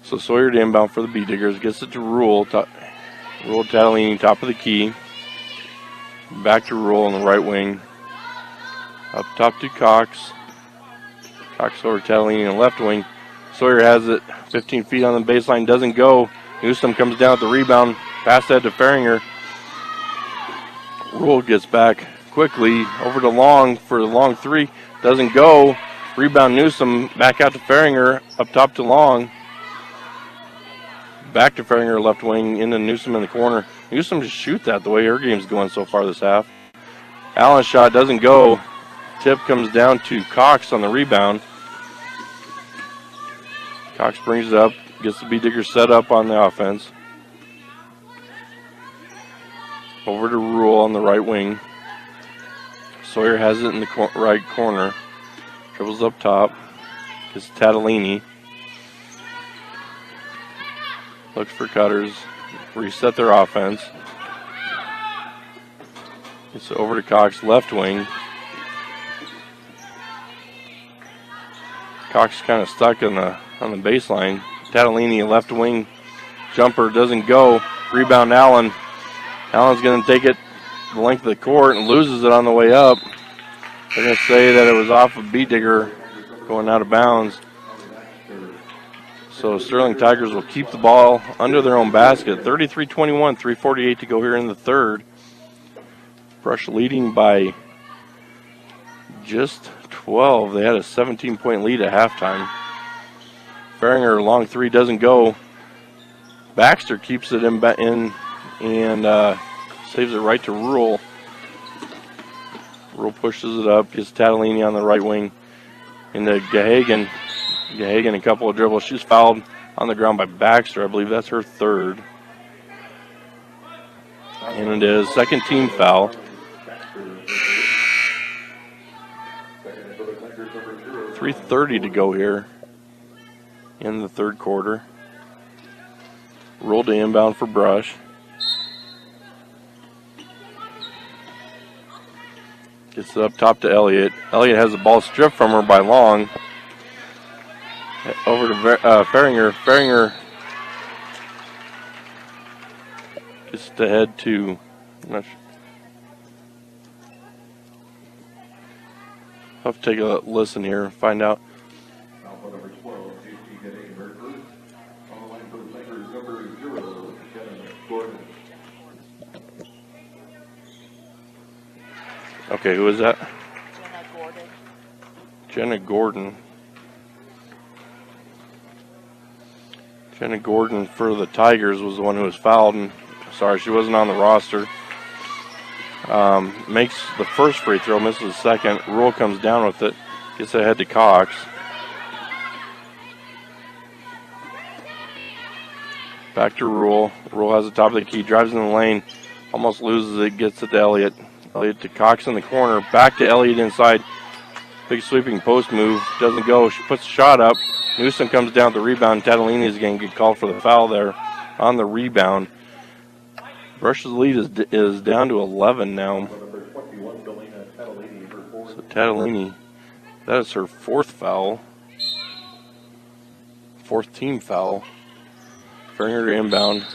So Sawyer to inbound for the Bee Diggers. Gets it to Rule. Rule Tatalini, top of the key. Back to Rule on the right wing. Up top to Cox. Cox over Tatalini on the left wing. Sawyer has it 15 feet on the baseline, doesn't go. Newsom comes down with the rebound, pass that to Farringer. Rule gets back quickly over to Long for the long 3, doesn't go. Rebound Newsom, back out to Farringer, up top to Long. Back to Farringer, left wing, into Newsom in the corner. Newsom just shoot that the way her game's going so far this half. Allen's shot doesn't go. Tip comes down to Cox on the rebound. Cox brings it up, gets the Bee Diggers set up on the offense. Over to Rule on the right wing. Sawyer has it in the right corner. Dribbles up top. Gets Tatalini. Looks for cutters. Reset their offense. Gets it over to Cox, left wing. Cox kind of stuck on the baseline. Tatalini, left wing jumper, doesn't go. Rebound Allen. Allen's going to take it the length of the court and loses it on the way up. They're going to say that it was off of B. Digger going out of bounds. So Sterling Tigers will keep the ball under their own basket. 33-21, 3:48 to go here in the third. Brush leading by just 12. They had a 17-point lead at halftime. Faringer, long three, doesn't go. Baxter keeps it in and saves it right to Rule. Rule pushes it up, gets Tatalini on the right wing. Into Gahagan. Gahagan, a couple of dribbles. She's fouled on the ground by Baxter. I believe that's her third. And it is second team foul. 3:30 to go here in the third quarter. Roll to inbound for Brush. Gets it up top to Elliott. Elliott has the ball stripped from her by Long. Over to Faringer. Faringer gets to head to, I'm not sure. I'll have to take a listen here and find out. Okay, who is that? Jenna Gordon. Jenna Gordon. Jenna Gordon for the Tigers was the one who was fouled. And, sorry, she wasn't on the roster. Makes the first free throw, misses the second. Rule comes down with it, gets ahead to Cox. Back to Rule. Rule has the top of the key, drives in the lane, almost loses it, gets it to Elliott. Elliott to Cox in the corner, back to Elliott inside. Big sweeping post move, doesn't go. She puts the shot up. Newsom comes down with the rebound. Tatalini is going to get called for the foul there on the rebound. Brush's lead is down to 11 now. So Tatalini, that is her fourth foul. Fourth team foul. Faringer to inbound.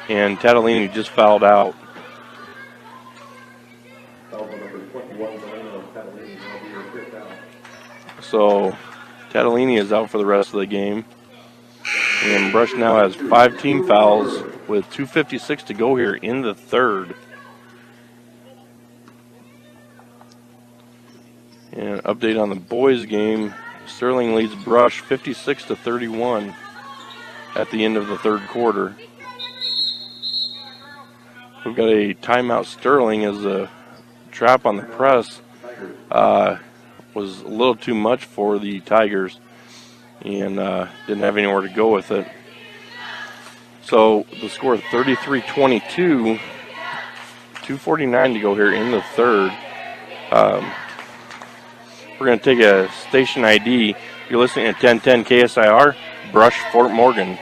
And Tatalini just fouled out. So Tatalini is out for the rest of the game. And Brush now has 5 team fouls with 2:56 to go here in the third. And update on the boys game. Sterling leads Brush 56-31 at the end of the third quarter. We've got a timeout. Sterling as a trap on the press was a little too much for the Tigers and didn't have anywhere to go with it. So the score 33-22, 2:49 to go here in the third. We're going to take a station ID. You're listening to 1010 KSIR, Brush, Fort Morgan.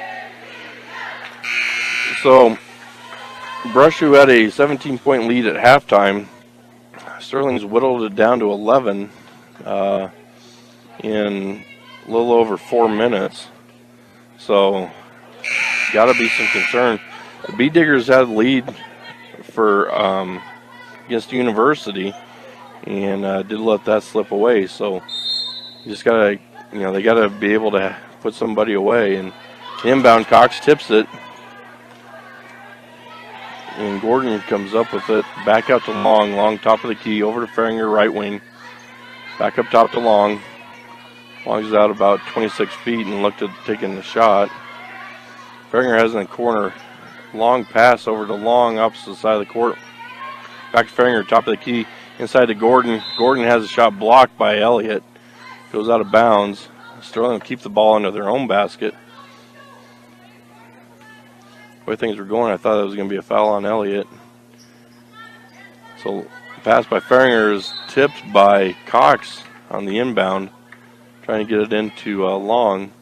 So Brush, who had a 17-point lead at halftime, Sterling's whittled it down to 11 in a little over 4 minutes. So got to be some concern. The B Diggers had the lead for against University and did let that slip away. So you just gotta, they gotta be able to put somebody away. And inbound, Cox tips it, and Gordon comes up with it. Back out to Long. Long top of the key over to Faringer, right wing. Back up top to Long. Long's out about 26 feet and looked at taking the shot. Faringer has in the corner. Long pass over to Long, opposite side of the court. Back to Faringer, top of the key, inside to Gordon. Gordon has a shot blocked by Elliott. Goes out of bounds. Sterling will keep the ball under their own basket. The way things were going, I thought that was going to be a foul on Elliott. So pass by Faringer is tipped by Cox on the inbound, trying to get it into Long.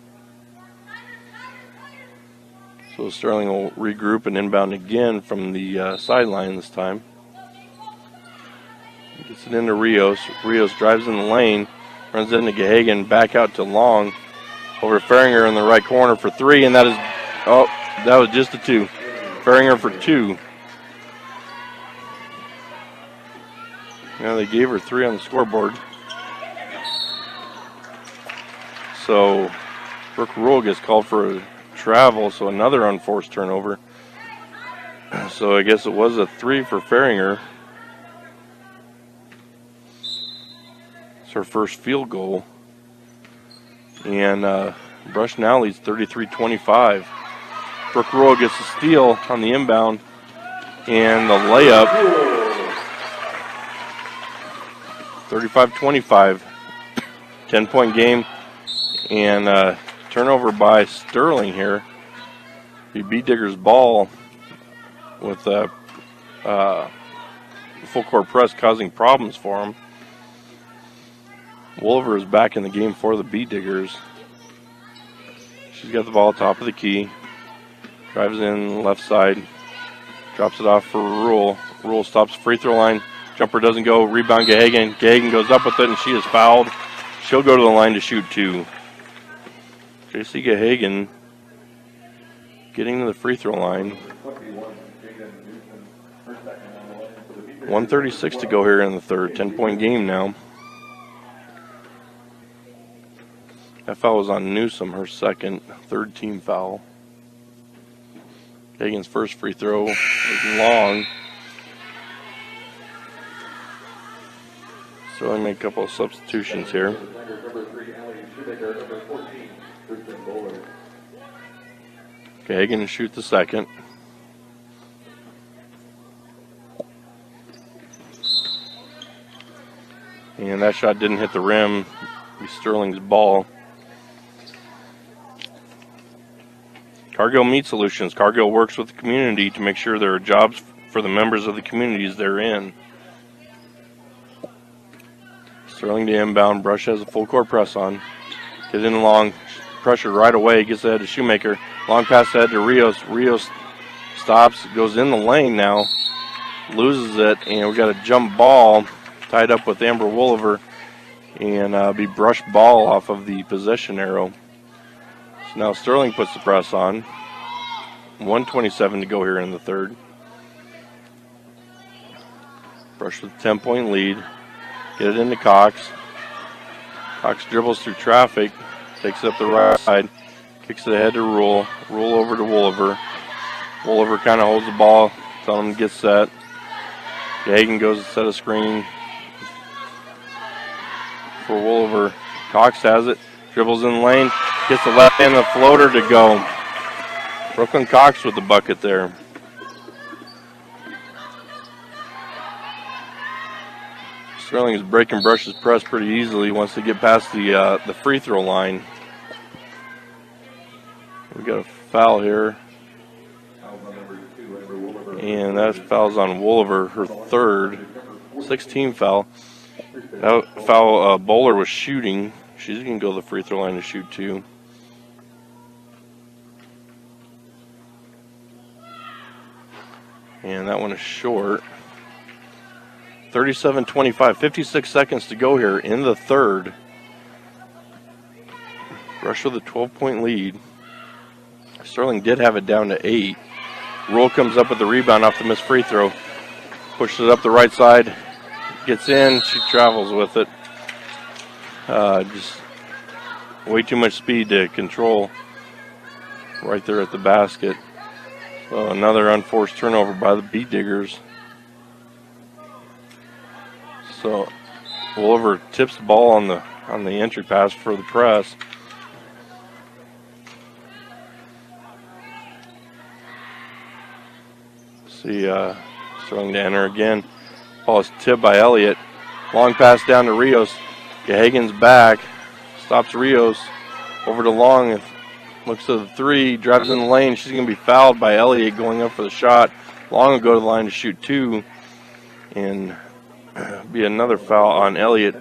So Sterling will regroup and inbound again from the sideline this time. Gets it into Rios. Rios drives in the lane, runs into Gahagan, back out to Long. Over to Faringer in the right corner for 3, and that was just a 2. Faringer for 2. Now they gave her 3 on the scoreboard. So Brooke Rule gets called for a travel, so another unforced turnover. So I guess it was a 3 for Faringer. It's her first field goal. And Brush now leads 33-25. Brooke Rule gets the steal on the inbound. And the layup, 35-25. 10-point game. And turnover by Sterling here. The Beat Diggers ball with a full court press causing problems for him. Wolver is back in the game for the Beat Diggers. She's got the ball top of the key. Drives in left side. Drops it off for Rule. Rule stops free throw line. Jumper doesn't go. Rebound Gahagan. Gahagan goes up with it and she is fouled. She'll go to the line to shoot 2. JC Gahagan getting to the free throw line. 1:36 to go here in the third. 10-point game now. That foul was on Newsom, her second, third team foul. Gahagan's first free throw was long. So I made a couple of substitutions here. Gahagan to shoot the second. And that shot didn't hit the rim. It'll be Sterling's ball. Cargill Meat Solutions. Cargill works with the community to make sure there are jobs for the members of the communities they're in. Sterling to inbound. Brush has a full court press on. Get in long. Pressure right away. Gets ahead to Shoemaker. Long pass ahead to Rios. Rios stops. Goes in the lane now. Loses it. And we got a jump ball tied up with Amber Wolliver. And be brush ball off of the possession arrow. So now Sterling puts the press on. 1:27 to go here in the third. Brush with a 10-point lead. Get it into Cox. Cox dribbles through traffic. Takes it up the right side. Kicks it ahead to Rule. Rule over to Wolliver. Wolliver kind of holds the ball. Telling him to get set. Gahagan goes to set a screen for Wolliver. Cox has it. Dribbles in the lane. Gets the left hand of the floater to go. Brooklyn Cox with the bucket there. Sterling is breaking Brush's press pretty easily once they get past the free throw line. We got a foul here. And that foul's on Wolliver, her third. 16 foul. That foul, Bowler was shooting. She's going to go to the free throw line to shoot 2. And that one is short. 37-25, 56 seconds to go here in the third. Brush with a 12-point lead. Sterling did have it down to 8. Rule comes up with the rebound off the missed free throw. Pushes it up the right side. Gets in. She travels with it. Just way too much speed to control right there at the basket. So another unforced turnover by the Beat Diggers. So Wolliver tips the ball on the entry pass for the press. See Sterling to enter again. Ball is tipped by Elliott. Long pass down to Rios. Gahagan's back. Stops Rios. Over to Long. Looks to the 3. Drives in the lane. She's going to be fouled by Elliott going up for the shot. Long will go to the line to shoot 2. And be another foul on Elliott.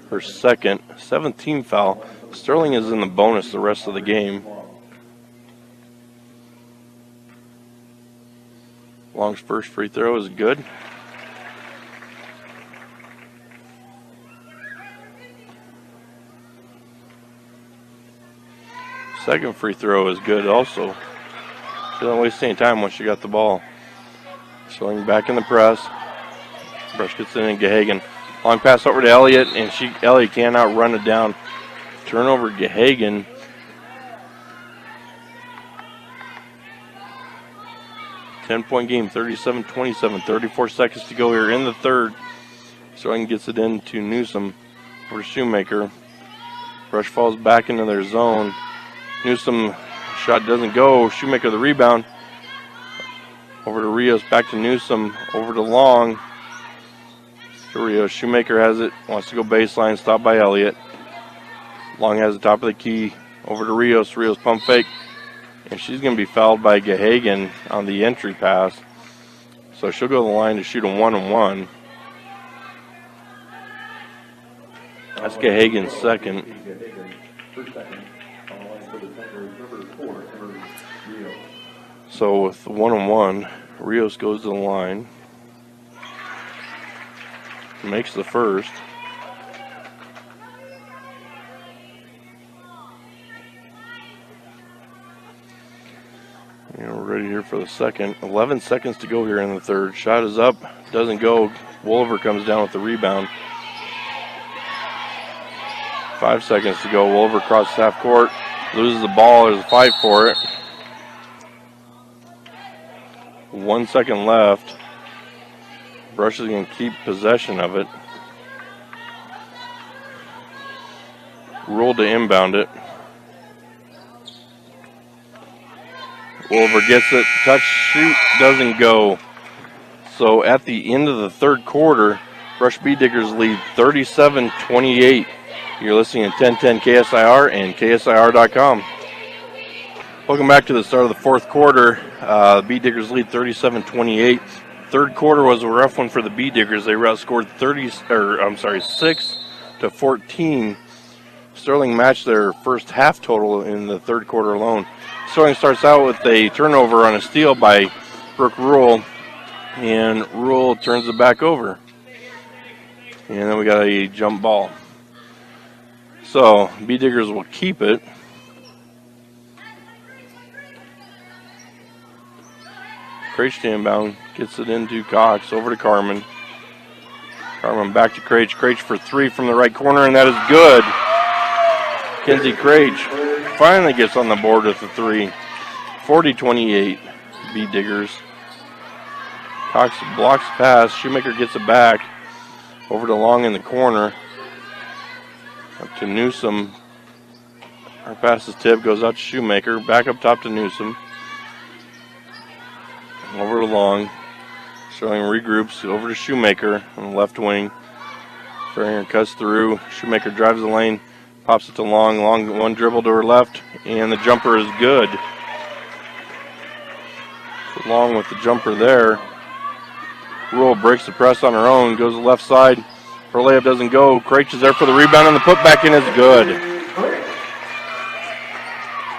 Her second. 17th foul. Sterling is in the bonus the rest of the game. Long's first free throw is good. Second free throw is good also. She doesn't waste any time once she got the ball. Showing back in the press. Brush gets it in Gahagan. Long pass over to Elliott, and Elliott cannot run it down. Turnover Gahagan. Ten-point game, 37-27. 34 seconds to go here in the third. Sterling gets it into Newsom for Shoemaker. Brush falls back into their zone. Newsom shot doesn't go. Shoemaker the rebound. Over to Rios, back to Newsom. Over to Long. To Rios. Shoemaker has it. Wants to go baseline. Stopped by Elliott. Long has the top of the key. Over to Rios. Rios pump fake. And she's going to be fouled by Gahagan on the entry pass. So she'll go to the line to shoot a 1-on-1. That's Gahagan's second. So with the 1-on-1, Rios goes to the line. Makes the first. We're ready here for the second. 11 seconds to go here in the third. Shot is up, doesn't go. Wolver comes down with the rebound. 5 seconds to go. Wolver crosses half court, loses the ball. There's a fight for it. 1 second left. Brush is going to keep possession of it. Rule to inbound it. Wolver gets it. Touch, shoot, doesn't go. So at the end of the third quarter, Brush Bee Diggers lead 37-28. You're listening to 1010 KSIR and KSIR.com. Welcome back to the start of the fourth quarter. Bee Diggers lead 37-28. Third quarter was a rough one for the Bee Diggers. They were outscored 6-14. Sterling matched their first half total in the third quarter alone. Sterling starts out with a turnover on a steal by Brooke Rule, and Rule turns it back over. And then we got a jump ball. So Bee Diggers will keep it. Craich to inbound, gets it into Cox, over to Carmen. Carmen back to Craich. Craich for three from the right corner, and that is good. Kenzie Craich finally gets on the board with the three. 40-28, Bee Diggers. Cox blocks the pass. Shoemaker gets it back. Over to Long in the corner. Up to Newsom. Our pass is tipped, goes out to Shoemaker. Back up top to Newsom. Over to Long. Sterling regroups. Over to Shoemaker on the left wing. Ferringer cuts through. Shoemaker drives the lane. Pops it to Long. Long one dribble to her left. And the jumper is good. So Long with the jumper there. Rule breaks the press on her own. Goes to the left side. Her layup doesn't go. Craich is there for the rebound, and the putback in is good.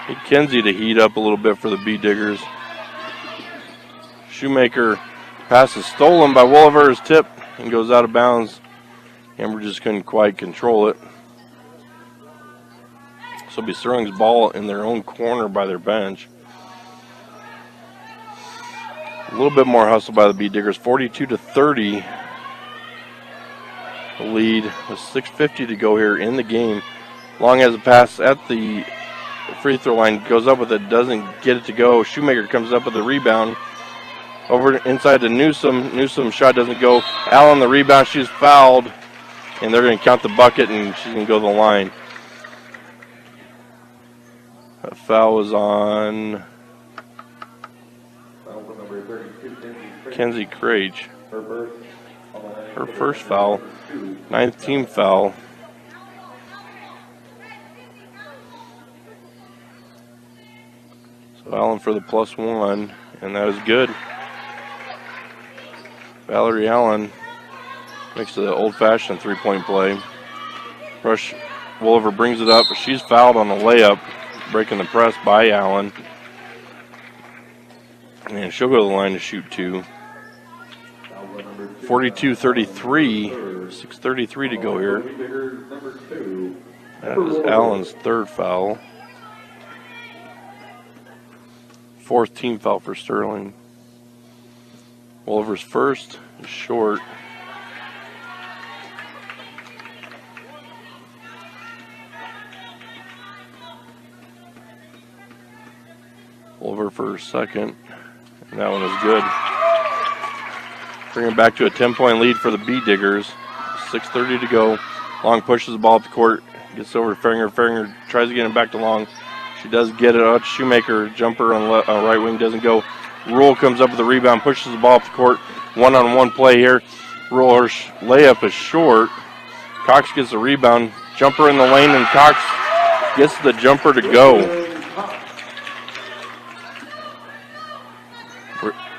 Need Kenzie to heat up a little bit for the Bee Diggers. Shoemaker pass is stolen by Wolver, is tipped and goes out of bounds. Amber just couldn't quite control it. So it'll be Sterling's ball in their own corner by their bench. A little bit more hustle by the Bee Diggers, 42-30. The lead with 6:50 to go here in the game. Long has a pass at the free throw line, goes up with it, doesn't get it to go. Shoemaker comes up with the rebound. Over inside to Newsom. Newsom shot doesn't go. Allen the rebound. She's fouled. And they're going to count the bucket, and she's going to go to the line. That foul was on Kenzie Craich. Her first foul. 9th team foul. So Allen for the +1, and that is good. Valerie Allen makes the old-fashioned three-point play. Rush Wolver brings it up, but she's fouled on the layup, breaking the press by Allen. And she'll go to the line to shoot two. 42-33, 6:33 to go here. That is Allen's third foul. 4th team foul for Sterling. Wolver's first is short. Wolver for second, and that one is good. Bring it back to a 10-point lead for the Bee Diggers. 6:30 to go. Long pushes the ball up the court, gets over to Feringer. Feringer tries to get it back to Long. She does get it out. Shoemaker jumper on right wing doesn't go. Rule comes up with the rebound, pushes the ball up the court. One-on-one play here. Ruler's layup is short. Cox gets the rebound. Jumper in the lane, and Cox gets the jumper to go.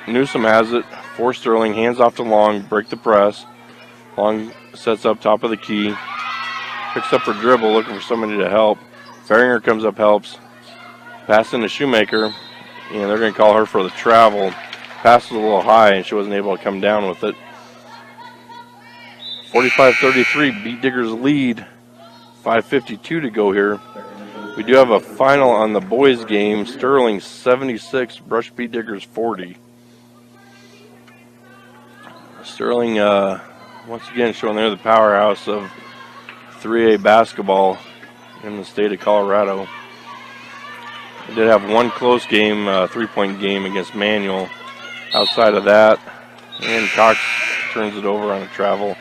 Newsom has it for Sterling. Hands off to Long. Break the press. Long sets up top of the key. Picks up her dribble, looking for somebody to help. Feringer comes up, helps. Pass into Shoemaker, and they're going to call her for the travel. Pass was a little high, and she wasn't able to come down with it. 45-33, Bee Diggers lead. 5:52 to go here. We do have a final on the boys' game. Sterling 76, Brush Bee Diggers 40. Sterling, once again, showing they're the powerhouse of 3A basketball in the state of Colorado. They did have one close game, 3-point game against Manual. Outside of that, and Cox turns it over on a travel.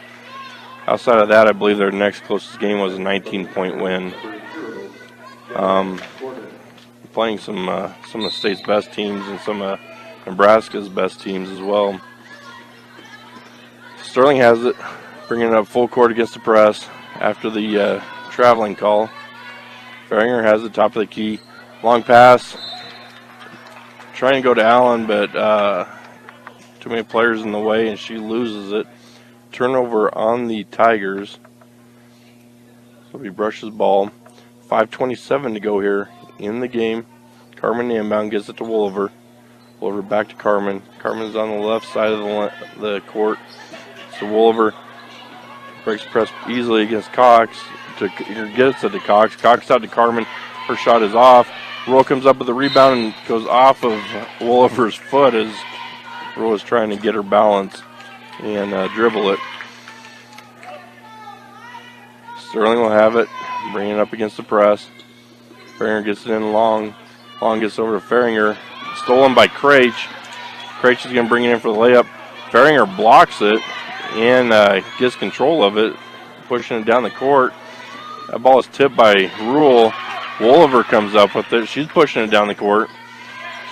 Outside of that, I believe their next closest game was a 19-point win. Playing some of the state's best teams and some of Nebraska's best teams as well. Sterling has it, bringing it up full court against the press after the traveling call. Feringer has it, top of the key. Long pass. Trying to go to Allen, but too many players in the way, and she loses it. Turnover on the Tigers. So he brushes ball. 5:27 to go here in the game. Carmen inbound, gets it to Wolver. Wolver back to Carmen. Carmen's on the left side of the court. So Wolver breaks press easily against Cox. Gets it to Cox. Cox out to Carmen. Her shot is off. Rule comes up with the rebound and goes off of Wolver's foot as Rule is trying to get her balance and dribble it. Sterling will have it. Bring it up against the press. Feringer gets it in Long. Long gets over to Feringer. Stolen by Craich. Craich is going to bring it in for the layup. Feringer blocks it and gets control of it, pushing it down the court. That ball is tipped by Rule. Wolver comes up with it. She's pushing it down the court.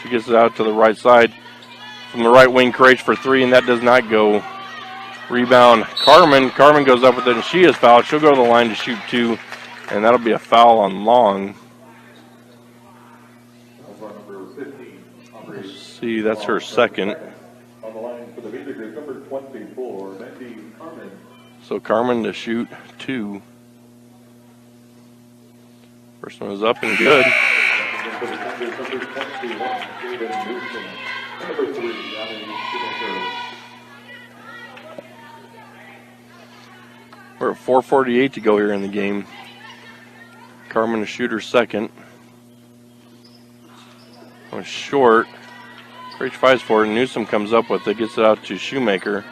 She gets it out to the right side. From the right wing, Craich for three, and that does not go. Rebound, Carmen. Carmen goes up with it, and she is fouled. She'll go to the line to shoot two, and that'll be a foul on Long. Let's see, that's her second. On the line for the Bee Diggers, number 24, Mandy Carmen. So Carmen to shoot two. First one was up and good. We're at 4:48 to go here in the game. Carmen to shoot her second. One short. Craich fights for it. Newsom comes up with it, gets it out to Shoemaker.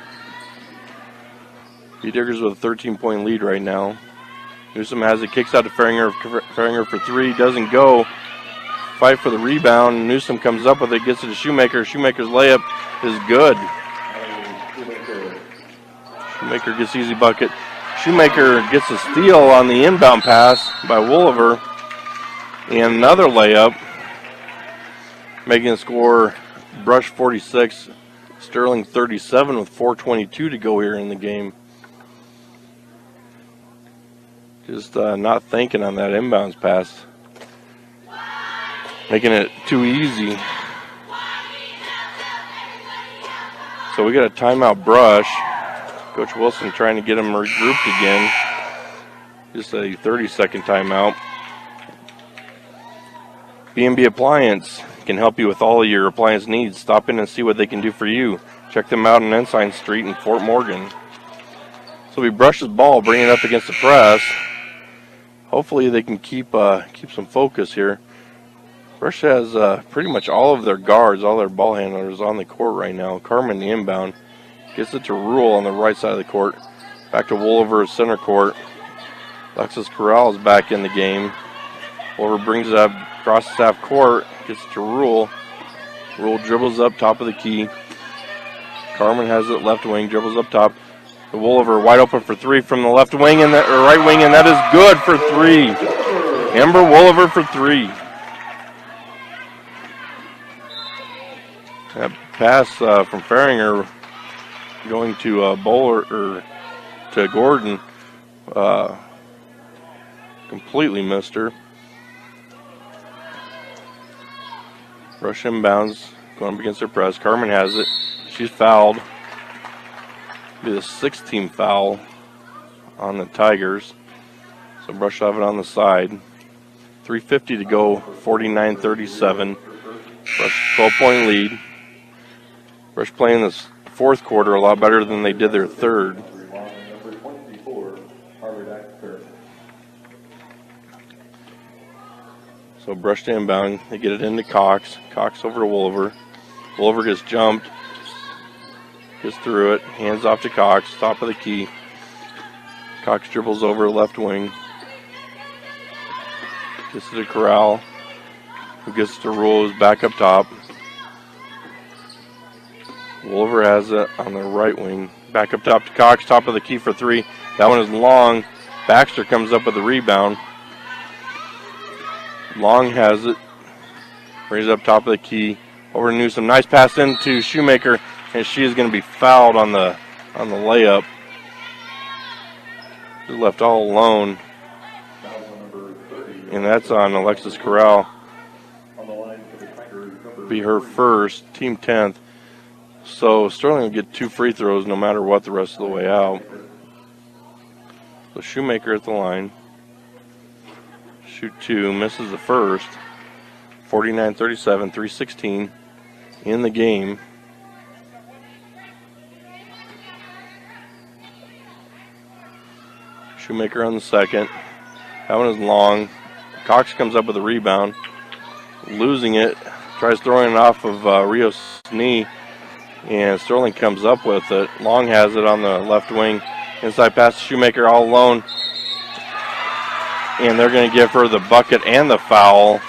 Bee Diggers with a 13-point lead right now. Newsom has it, kicks out to Feringer. Feringer for three, doesn't go. Fight for the rebound. Newsom comes up with it, gets it to Shoemaker. Shoemaker's layup is good. Shoemaker gets easy bucket. Shoemaker gets a steal on the inbound pass by Wolver. And another layup. Making the score Brush 46, Sterling 37 with 4:22 to go here in the game. Just not thinking on that inbounds pass. Making it too easy. So we got a timeout Brush. Coach Wilson trying to get them regrouped again. Just a 30-second timeout. B&B Appliance can help you with all of your appliance needs. Stop in and see what they can do for you. Check them out on Ensign Street in Fort Morgan. So we brush his ball, bring it up against the press. Hopefully they can keep some focus here. Brush has pretty much all of their guards, all their ball handlers on the court right now. Carmen, the inbound, gets it to Rule on the right side of the court. Back to Woolover, center court. Alexis Corral is back in the game. Woolover brings it up across the half court, gets it to Rule. Rule dribbles up top of the key. Carmen has it left wing, dribbles up top. The Woolover wide open for three from the left wing and that, or right wing, and that is good for three. Amber Woolover for three. That pass from Ferringer going to Bowler or to Gordon completely missed her. Rush inbounds, going up against her press. Carmen has it. She's fouled. Be the 6th team foul on the Tigers. So Brush will have it on the side. 3:50 to go, 49-37. Brush 12-point lead. Brush playing this fourth quarter a lot better than they did their third. Number 24, Harvard Actor. So Brush to inbound. They get it into Cox. Cox over to Woolover. Woolover gets jumped. Gets through it. Hands off to Cox. Top of the key. Cox dribbles over left wing. Gets it to Corral. Who gets to Rule, is back up top. Woolover has it on the right wing. Back up top to Cox. Top of the key for three. That one is long. Baxter comes up with the rebound. Long has it. Brings it up top of the key. Over to Newsom. Nice pass into Shoemaker. And she is going to be fouled on the layup. She's left all alone. And that's on Alexis Corral. Be her first, team 10th. So Sterling will get 2 free throws no matter what the rest of the way out. So Shoemaker at the line. Shoot 2, misses the first. 49-37, 3:16 in the game. Shoemaker on the second. That one is long. Cox comes up with a rebound. Losing it. Tries throwing it off of Rios' knee. And Sterling comes up with it. Long has it on the left wing. Inside pass to Shoemaker all alone. And they're going to give her the bucket and the foul.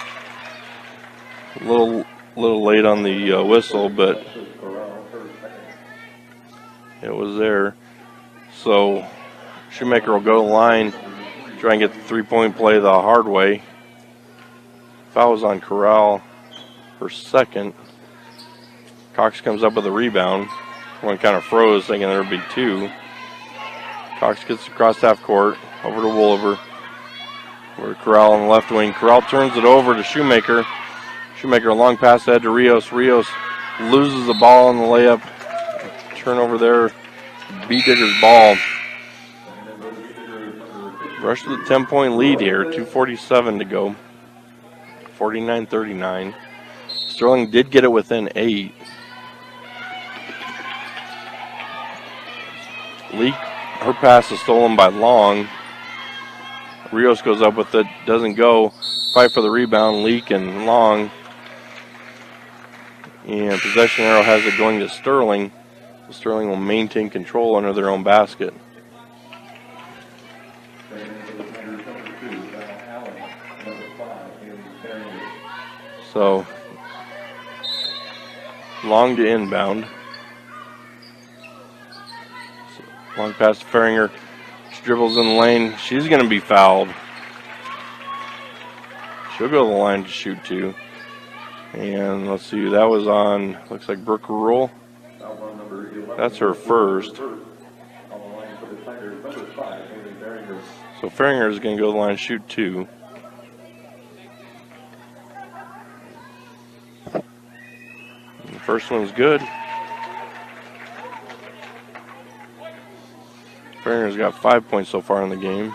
A little late on the whistle, but it was there. So Shoemaker will go to the line, try and get the 3-point play the hard way. Foul was on Corral for second. Cox comes up with a rebound. One kind of froze, thinking there would be 2. Cox gets across half court, over to Woolover. Over to Corral on the left wing. Corral turns it over to Shoemaker. Shoemaker, a long pass ahead to Rios. Rios loses the ball on the layup. Turnover there. B. Digger's ball. Rush to the 10-point lead here. 2:47 to go. 49-39. Sterling did get it within 8. Leak, her pass is stolen by Long. Rios goes up with it, doesn't go. Fight for the rebound, Leak and Long. And possession arrow has it going to Sterling. Sterling will maintain control under their own basket. So, Long to inbound. Long pass to Ferringer. She dribbles in the lane. She's going to be fouled. She'll go to the line to shoot 2. And let's see, that was on, looks like Brooke Rule. That's her first. So Ferringer is going to go to the line and shoot 2. The first one's good. Ferringer's got 5 points so far in the game.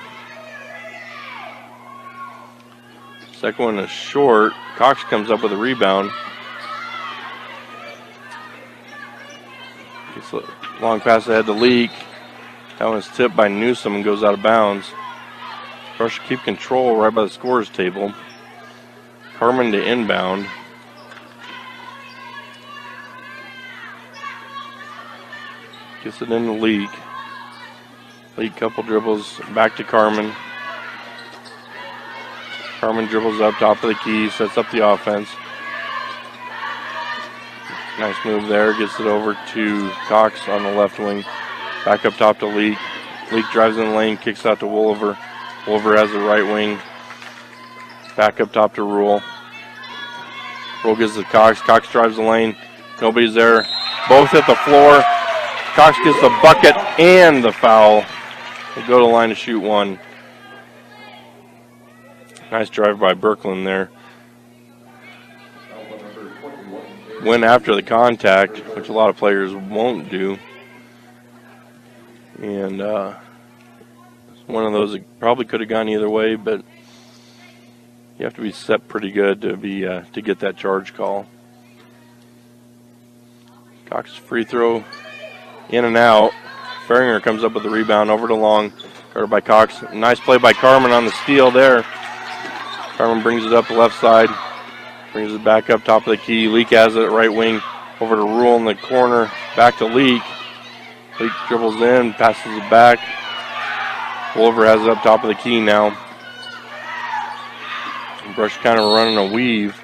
Second one is short. Cox comes up with a rebound. Gets a long pass ahead to Leak. That one's tipped by Newsom and goes out of bounds. Brush keep control right by the scorer's table. Carmen to inbound. Gets it in the Leak. Leak couple dribbles back to Carmen. Carmen dribbles up top of the key, sets up the offense. Nice move there. Gets it over to Cox on the left wing. Back up top to Leak. Leak drives in the lane, kicks out to Wolver. Wolver has the right wing. Back up top to Rule. Rule gives it to Cox. Cox drives the lane. Nobody's there. Both hit the floor. Cox gets the bucket and the foul. They go to the line to shoot one. Nice drive by Birkeland there. Went after the contact, which a lot of players won't do. And one of those that probably could have gone either way, but you have to be set pretty good to get that charge call. Cox free throw, in and out. Faringer comes up with the rebound over to Long, guarded by Cox. Nice play by Carmen on the steal there. Carmen brings it up the left side, brings it back up top of the key. Leak has it right wing, over to Rule in the corner, back to Leak. Leak dribbles in, passes it back. Wolver has it up top of the key now. Brush kind of running a weave.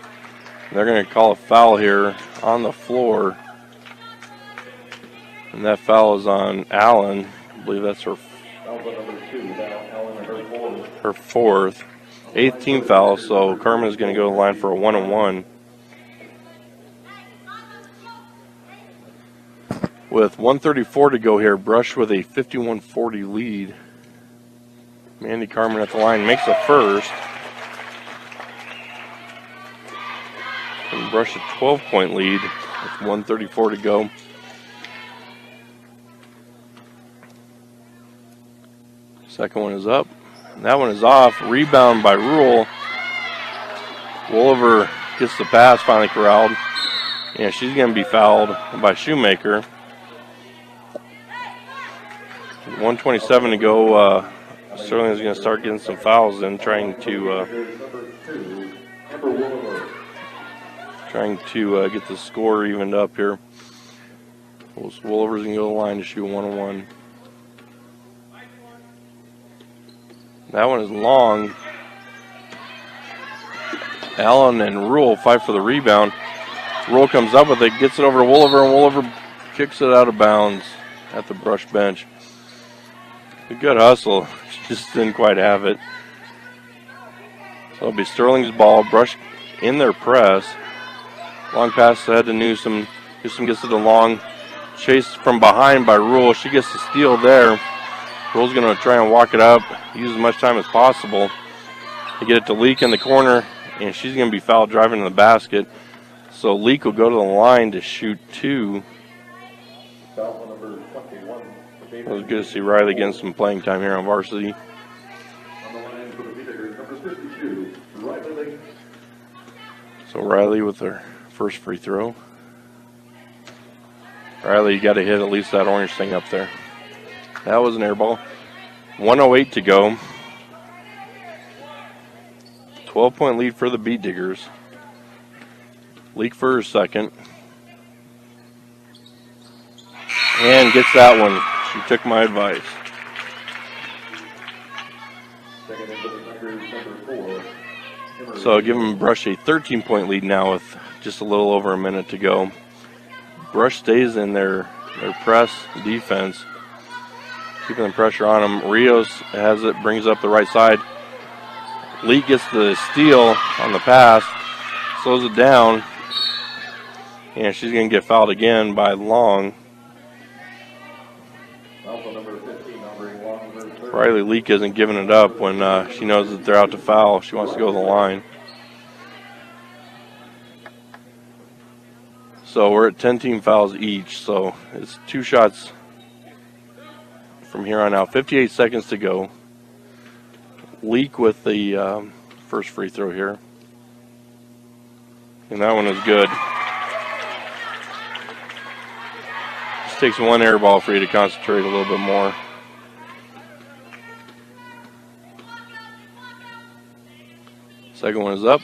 They're going to call a foul here on the floor. And that foul is on Allen. I believe that's her fourth. 8th team foul, so Carmen is going to go to the line for a 1-on-1. With 1:34 to go here, Brush with a 51-40 lead. Mandy Carmen at the line makes a first. And Brush a 12-point lead with 1:34 to go. Second one is up. And that one is off. Rebound by Rule. Wolver gets the pass, finally corralled. Yeah, she's going to be fouled by Shoemaker. 1:27 to go. Sterling is going to start getting some fouls in, trying to get the score evened up here. Wolver's going to go to the line to shoot 1-on-1. That one is long. Allen and Rule fight for the rebound. Rule comes up with it, gets it over to Wolver, and Wolver kicks it out of bounds at the Brush bench. A good hustle, just didn't quite have it. So it'll be Sterling's ball. Brush in their press. Long pass ahead to Newsom. Newsom gets it to Long. Chased from behind by Rule. She gets the steal there. Rule's going to try and walk it up, use as much time as possible to get it to Leak in the corner, and she's going to be fouled driving to the basket. So Leak will go to the line to shoot 2. It was good to see Riley getting some playing time here on varsity. So Riley with her first free throw. Riley, you got to hit at least that orange thing up there. That was an air ball. 1:08 to go. 12-point lead for the Beat Diggers. Leak for her second. And gets that one. She took my advice. So giving Brush a 13-point lead now with just a little over a minute to go. Brush stays in their press defense, keeping the pressure on them. Rios has it, brings up the right side. Leak gets the steal on the pass, slows it down, and she's going to get fouled again by Long. Riley Leak isn't giving it up when she knows that they're out to foul. She wants to go to the line. So we're at 10 team fouls each, so it's 2 shots from here on out. 58 seconds to go. Leak with the first free throw here. And that one is good. Just takes one air ball for you to concentrate a little bit more. Second one is up.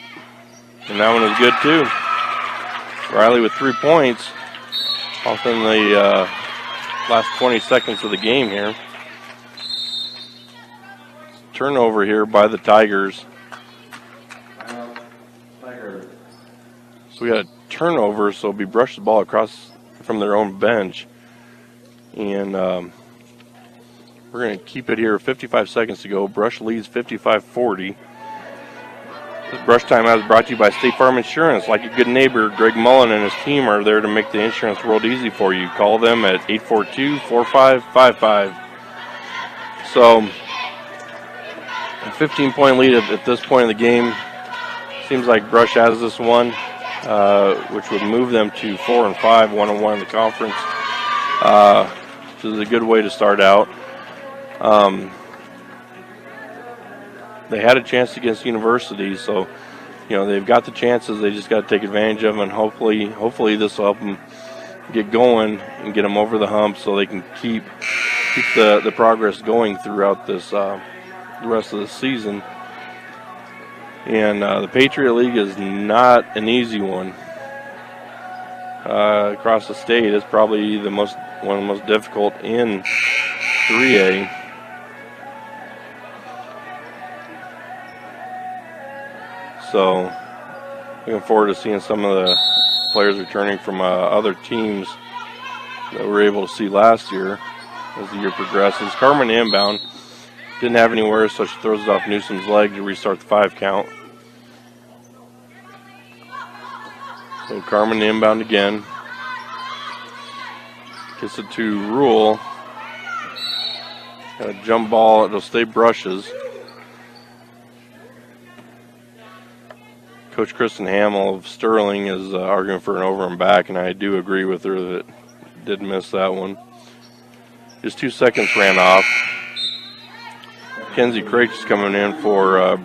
And that one is good too. Riley with 3 points off in the last 20 seconds of the game here. Turnover here by the Tigers. So we got a turnover, so we brush the ball across from their own bench. And we're going to keep it here. 55 seconds to go. Brush leads 55-40. This Brush Time is brought to you by State Farm Insurance. Like a good neighbor, Greg Mullen and his team are there to make the insurance world easy for you. Call them at 842-4555. So, a 15-point lead at this point in the game. Seems like Brush has this one, which would move them to 4-5, 1-1 in the conference. Which is a good way to start out. They had a chance against University, so they've got the chances. They just got to take advantage of them, and hopefully this will help them get going and get them over the hump, so they can keep the progress going throughout this the rest of the season. And the Patriot League is not an easy one. Across the state, it's probably one of the most difficult in 3A. So, looking forward to seeing some of the players returning from other teams that we were able to see last year as the year progresses. Carmen inbound. Didn't have anywhere, so she throws it off Newsom's leg to restart the 5 count. So Carmen inbound again. Gets it to Rule. Got a jump ball. It'll stay Brushes. Coach Kristen Hamill of Sterling is arguing for an over and back, and I do agree with her that did miss that one. Just 2 seconds ran off. Kenzie Craich is coming in for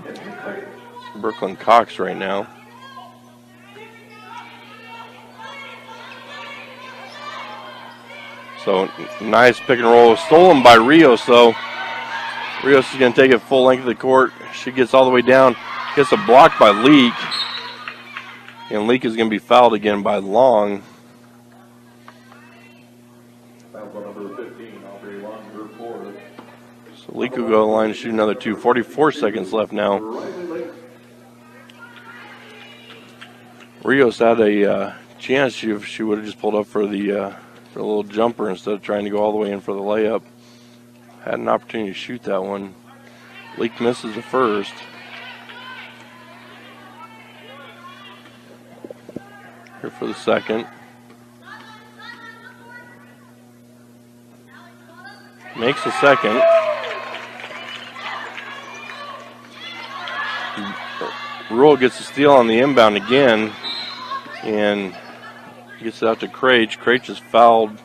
Brooklyn Cox right now. So nice pick and roll, stolen by Rios though. Rios is going to take it full length of the court. She gets all the way down, gets a block by Leak. And Leak is going to be fouled again by Long. Foul number 15, Aubrey Long, group 4. So Leak will go to the line to shoot another 2. 44 seconds left now. Rios had a chance. She would have just pulled up for the little jumper instead of trying to go all the way in for the layup. Had an opportunity to shoot that one. Leak misses the first. Here for the second. Makes the second. Rule gets a steal on the inbound again and gets it out to Craich. Craich is fouled,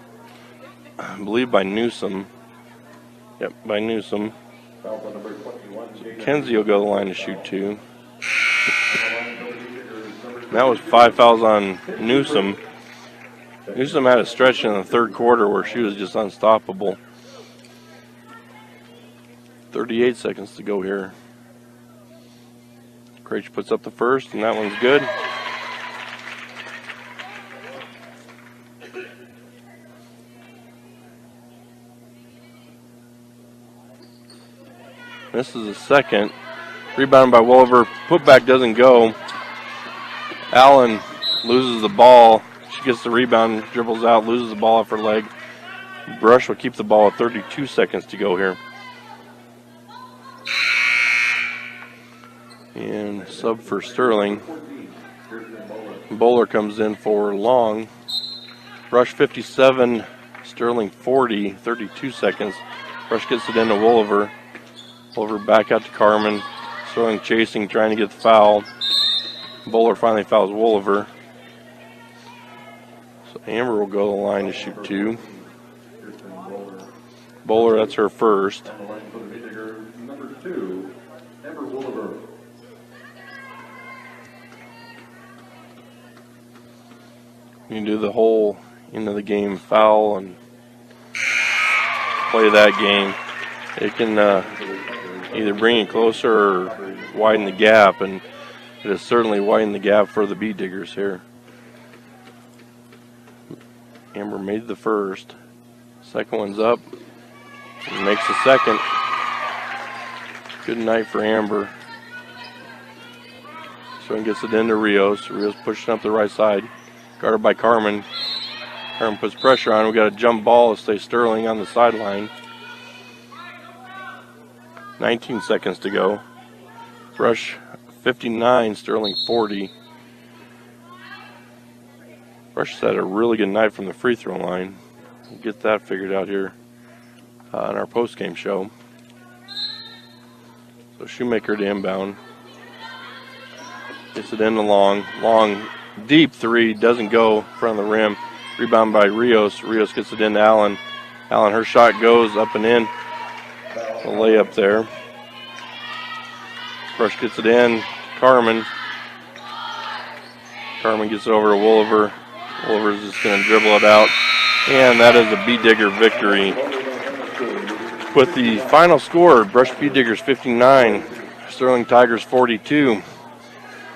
I believe, by Newsom. Yep, by Newsom. Kenzie will go to the line to shoot 2. That was 5 fouls on Newsom. Newsom had a stretch in the third quarter where she was just unstoppable. 38 seconds to go here. Craich puts up the first, and that one's good. This is the second. Rebounded by Wolver. Putback doesn't go. Allen loses the ball. She gets the rebound, dribbles out, loses the ball off her leg. Brush will keep the ball at 32 seconds to go here. And sub for Sterling. Bowler comes in for Long. Brush 57, Sterling 40, 32 seconds. Brush gets it into Wolver. Wolver back out to Carmen. Sterling chasing, trying to get the foul. Bowler finally fouls Wolver. So Amber will go to the line to shoot 2. Bowler, that's her first. Number 2, Amber Wolver. You can do the whole end of the game foul and play that game. It can either bring it closer or widen the gap. And It has certainly widened the gap for the Bee Diggers here. Amber made the first. Second one's up. And makes the second. Good night for Amber. Sterling gets it into Rios. Rios pushing up the right side. Guarded by Carmen. Carmen puts pressure on. We got a jump ball to stay Sterling on the sideline. 19 seconds to go. Brush 59, Sterling 40. Brush has had a really good night from the free throw line. We'll get that figured out here in our post-game show. So Shoemaker to inbound. Gets it in the long, deep three. Doesn't go in front of the rim. Rebound by Rios. Rios gets it into Allen. Allen, her shot goes up and in. A layup there. Brush gets it in. Carmen. Carmen gets it over to Wolver. Wolver's just going to dribble it out. And that is a Bee Digger victory. With the final score, Brush Bee Diggers 59, Sterling Tigers 42.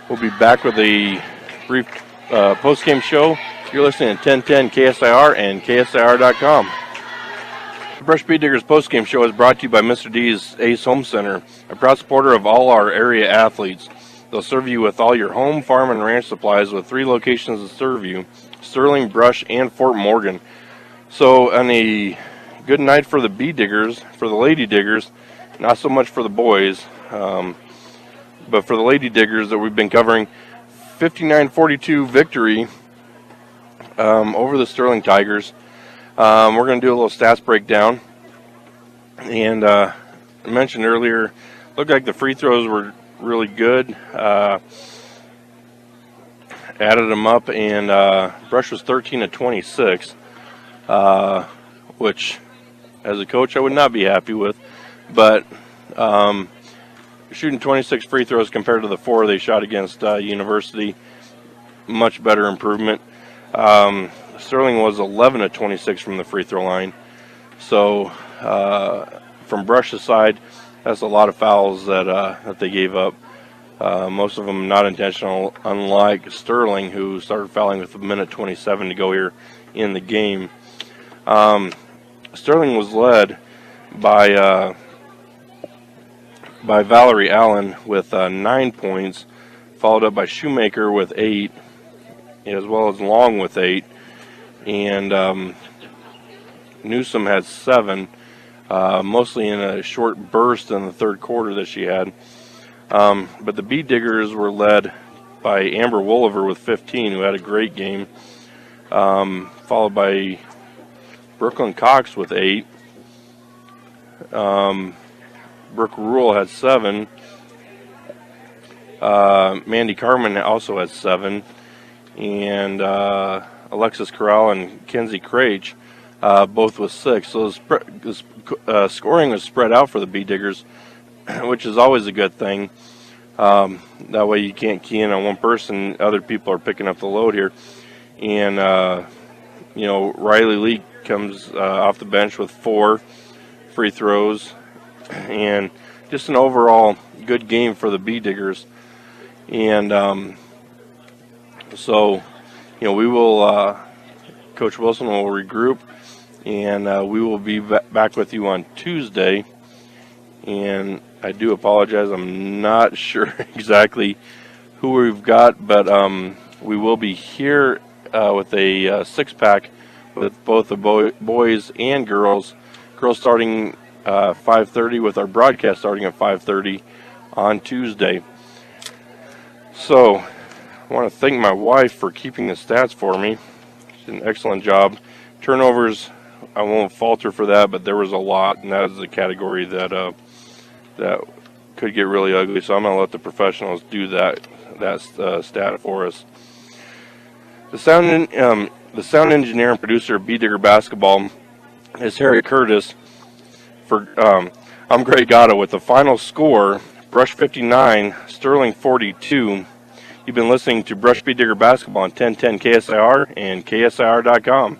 We'll be back with a brief post-game show. You're listening to 1010 KSIR and KSIR.com. The Brush Bee Diggers post-game show is brought to you by Mr. D's Ace Home Center, a proud supporter of all our area athletes. They'll serve you with all your home, farm, and ranch supplies with 3 locations to serve you: Sterling, Brush, and Fort Morgan. So on a good night for the Bee Diggers, for the Lady Diggers, not so much for the boys, but for the Lady Diggers that we've been covering, 59-42 victory over the Sterling Tigers. We're going to do a little stats breakdown. And I mentioned earlier, looked like the free throws were really good. Added them up, and Brush was 13 of 26, which, as a coach, I would not be happy with. But shooting 26 free throws compared to the 4 they shot against University, much better improvement. Sterling was 11 of 26 from the free throw line. So from Brush's side, that's a lot of fouls that they gave up. Most of them not intentional, unlike Sterling, who started fouling with a minute 27 to go here in the game. Sterling was led by Valerie Allen with 9 points, followed up by Shoemaker with 8, as well as Long with 8, and Newsom had 7, mostly in a short burst in the third quarter that she had. But the Bee Diggers were led by Amber Wolver with 15, who had a great game, followed by Brooklyn Cox with 8. Brooke Rule had 7. Mandy Carmen also had 7. And Alexis Corral and Kenzie Craich both with 6. So the scoring was spread out for the Bee Diggers, which is always a good thing. That way you can't key in on one person. Other people are picking up the load here. And, Riley Lee comes off the bench with 4 free throws. And just an overall good game for the Bee Diggers. And we will, Coach Wilson will regroup, and we will be back with you on Tuesday. And I do apologize, I'm not sure exactly who we've got, but we will be here with a 6-pack with both the boys and girls. Girls starting 5:30 with our broadcast starting at 5:30 on Tuesday. So I want to thank my wife for keeping the stats for me. She did an excellent job. Turnovers, I won't falter for that, but there was a lot, and that is a category that could get really ugly. So I'm going to let the professionals do that stat for us. The sound engineer and producer of Bee Digger Basketball is Harry Curtis. I'm Greg Gatto with the final score, Brush 59, Sterling 42. You've been listening to Brush Bee Digger Basketball on 1010 KSIR and KSIR.com.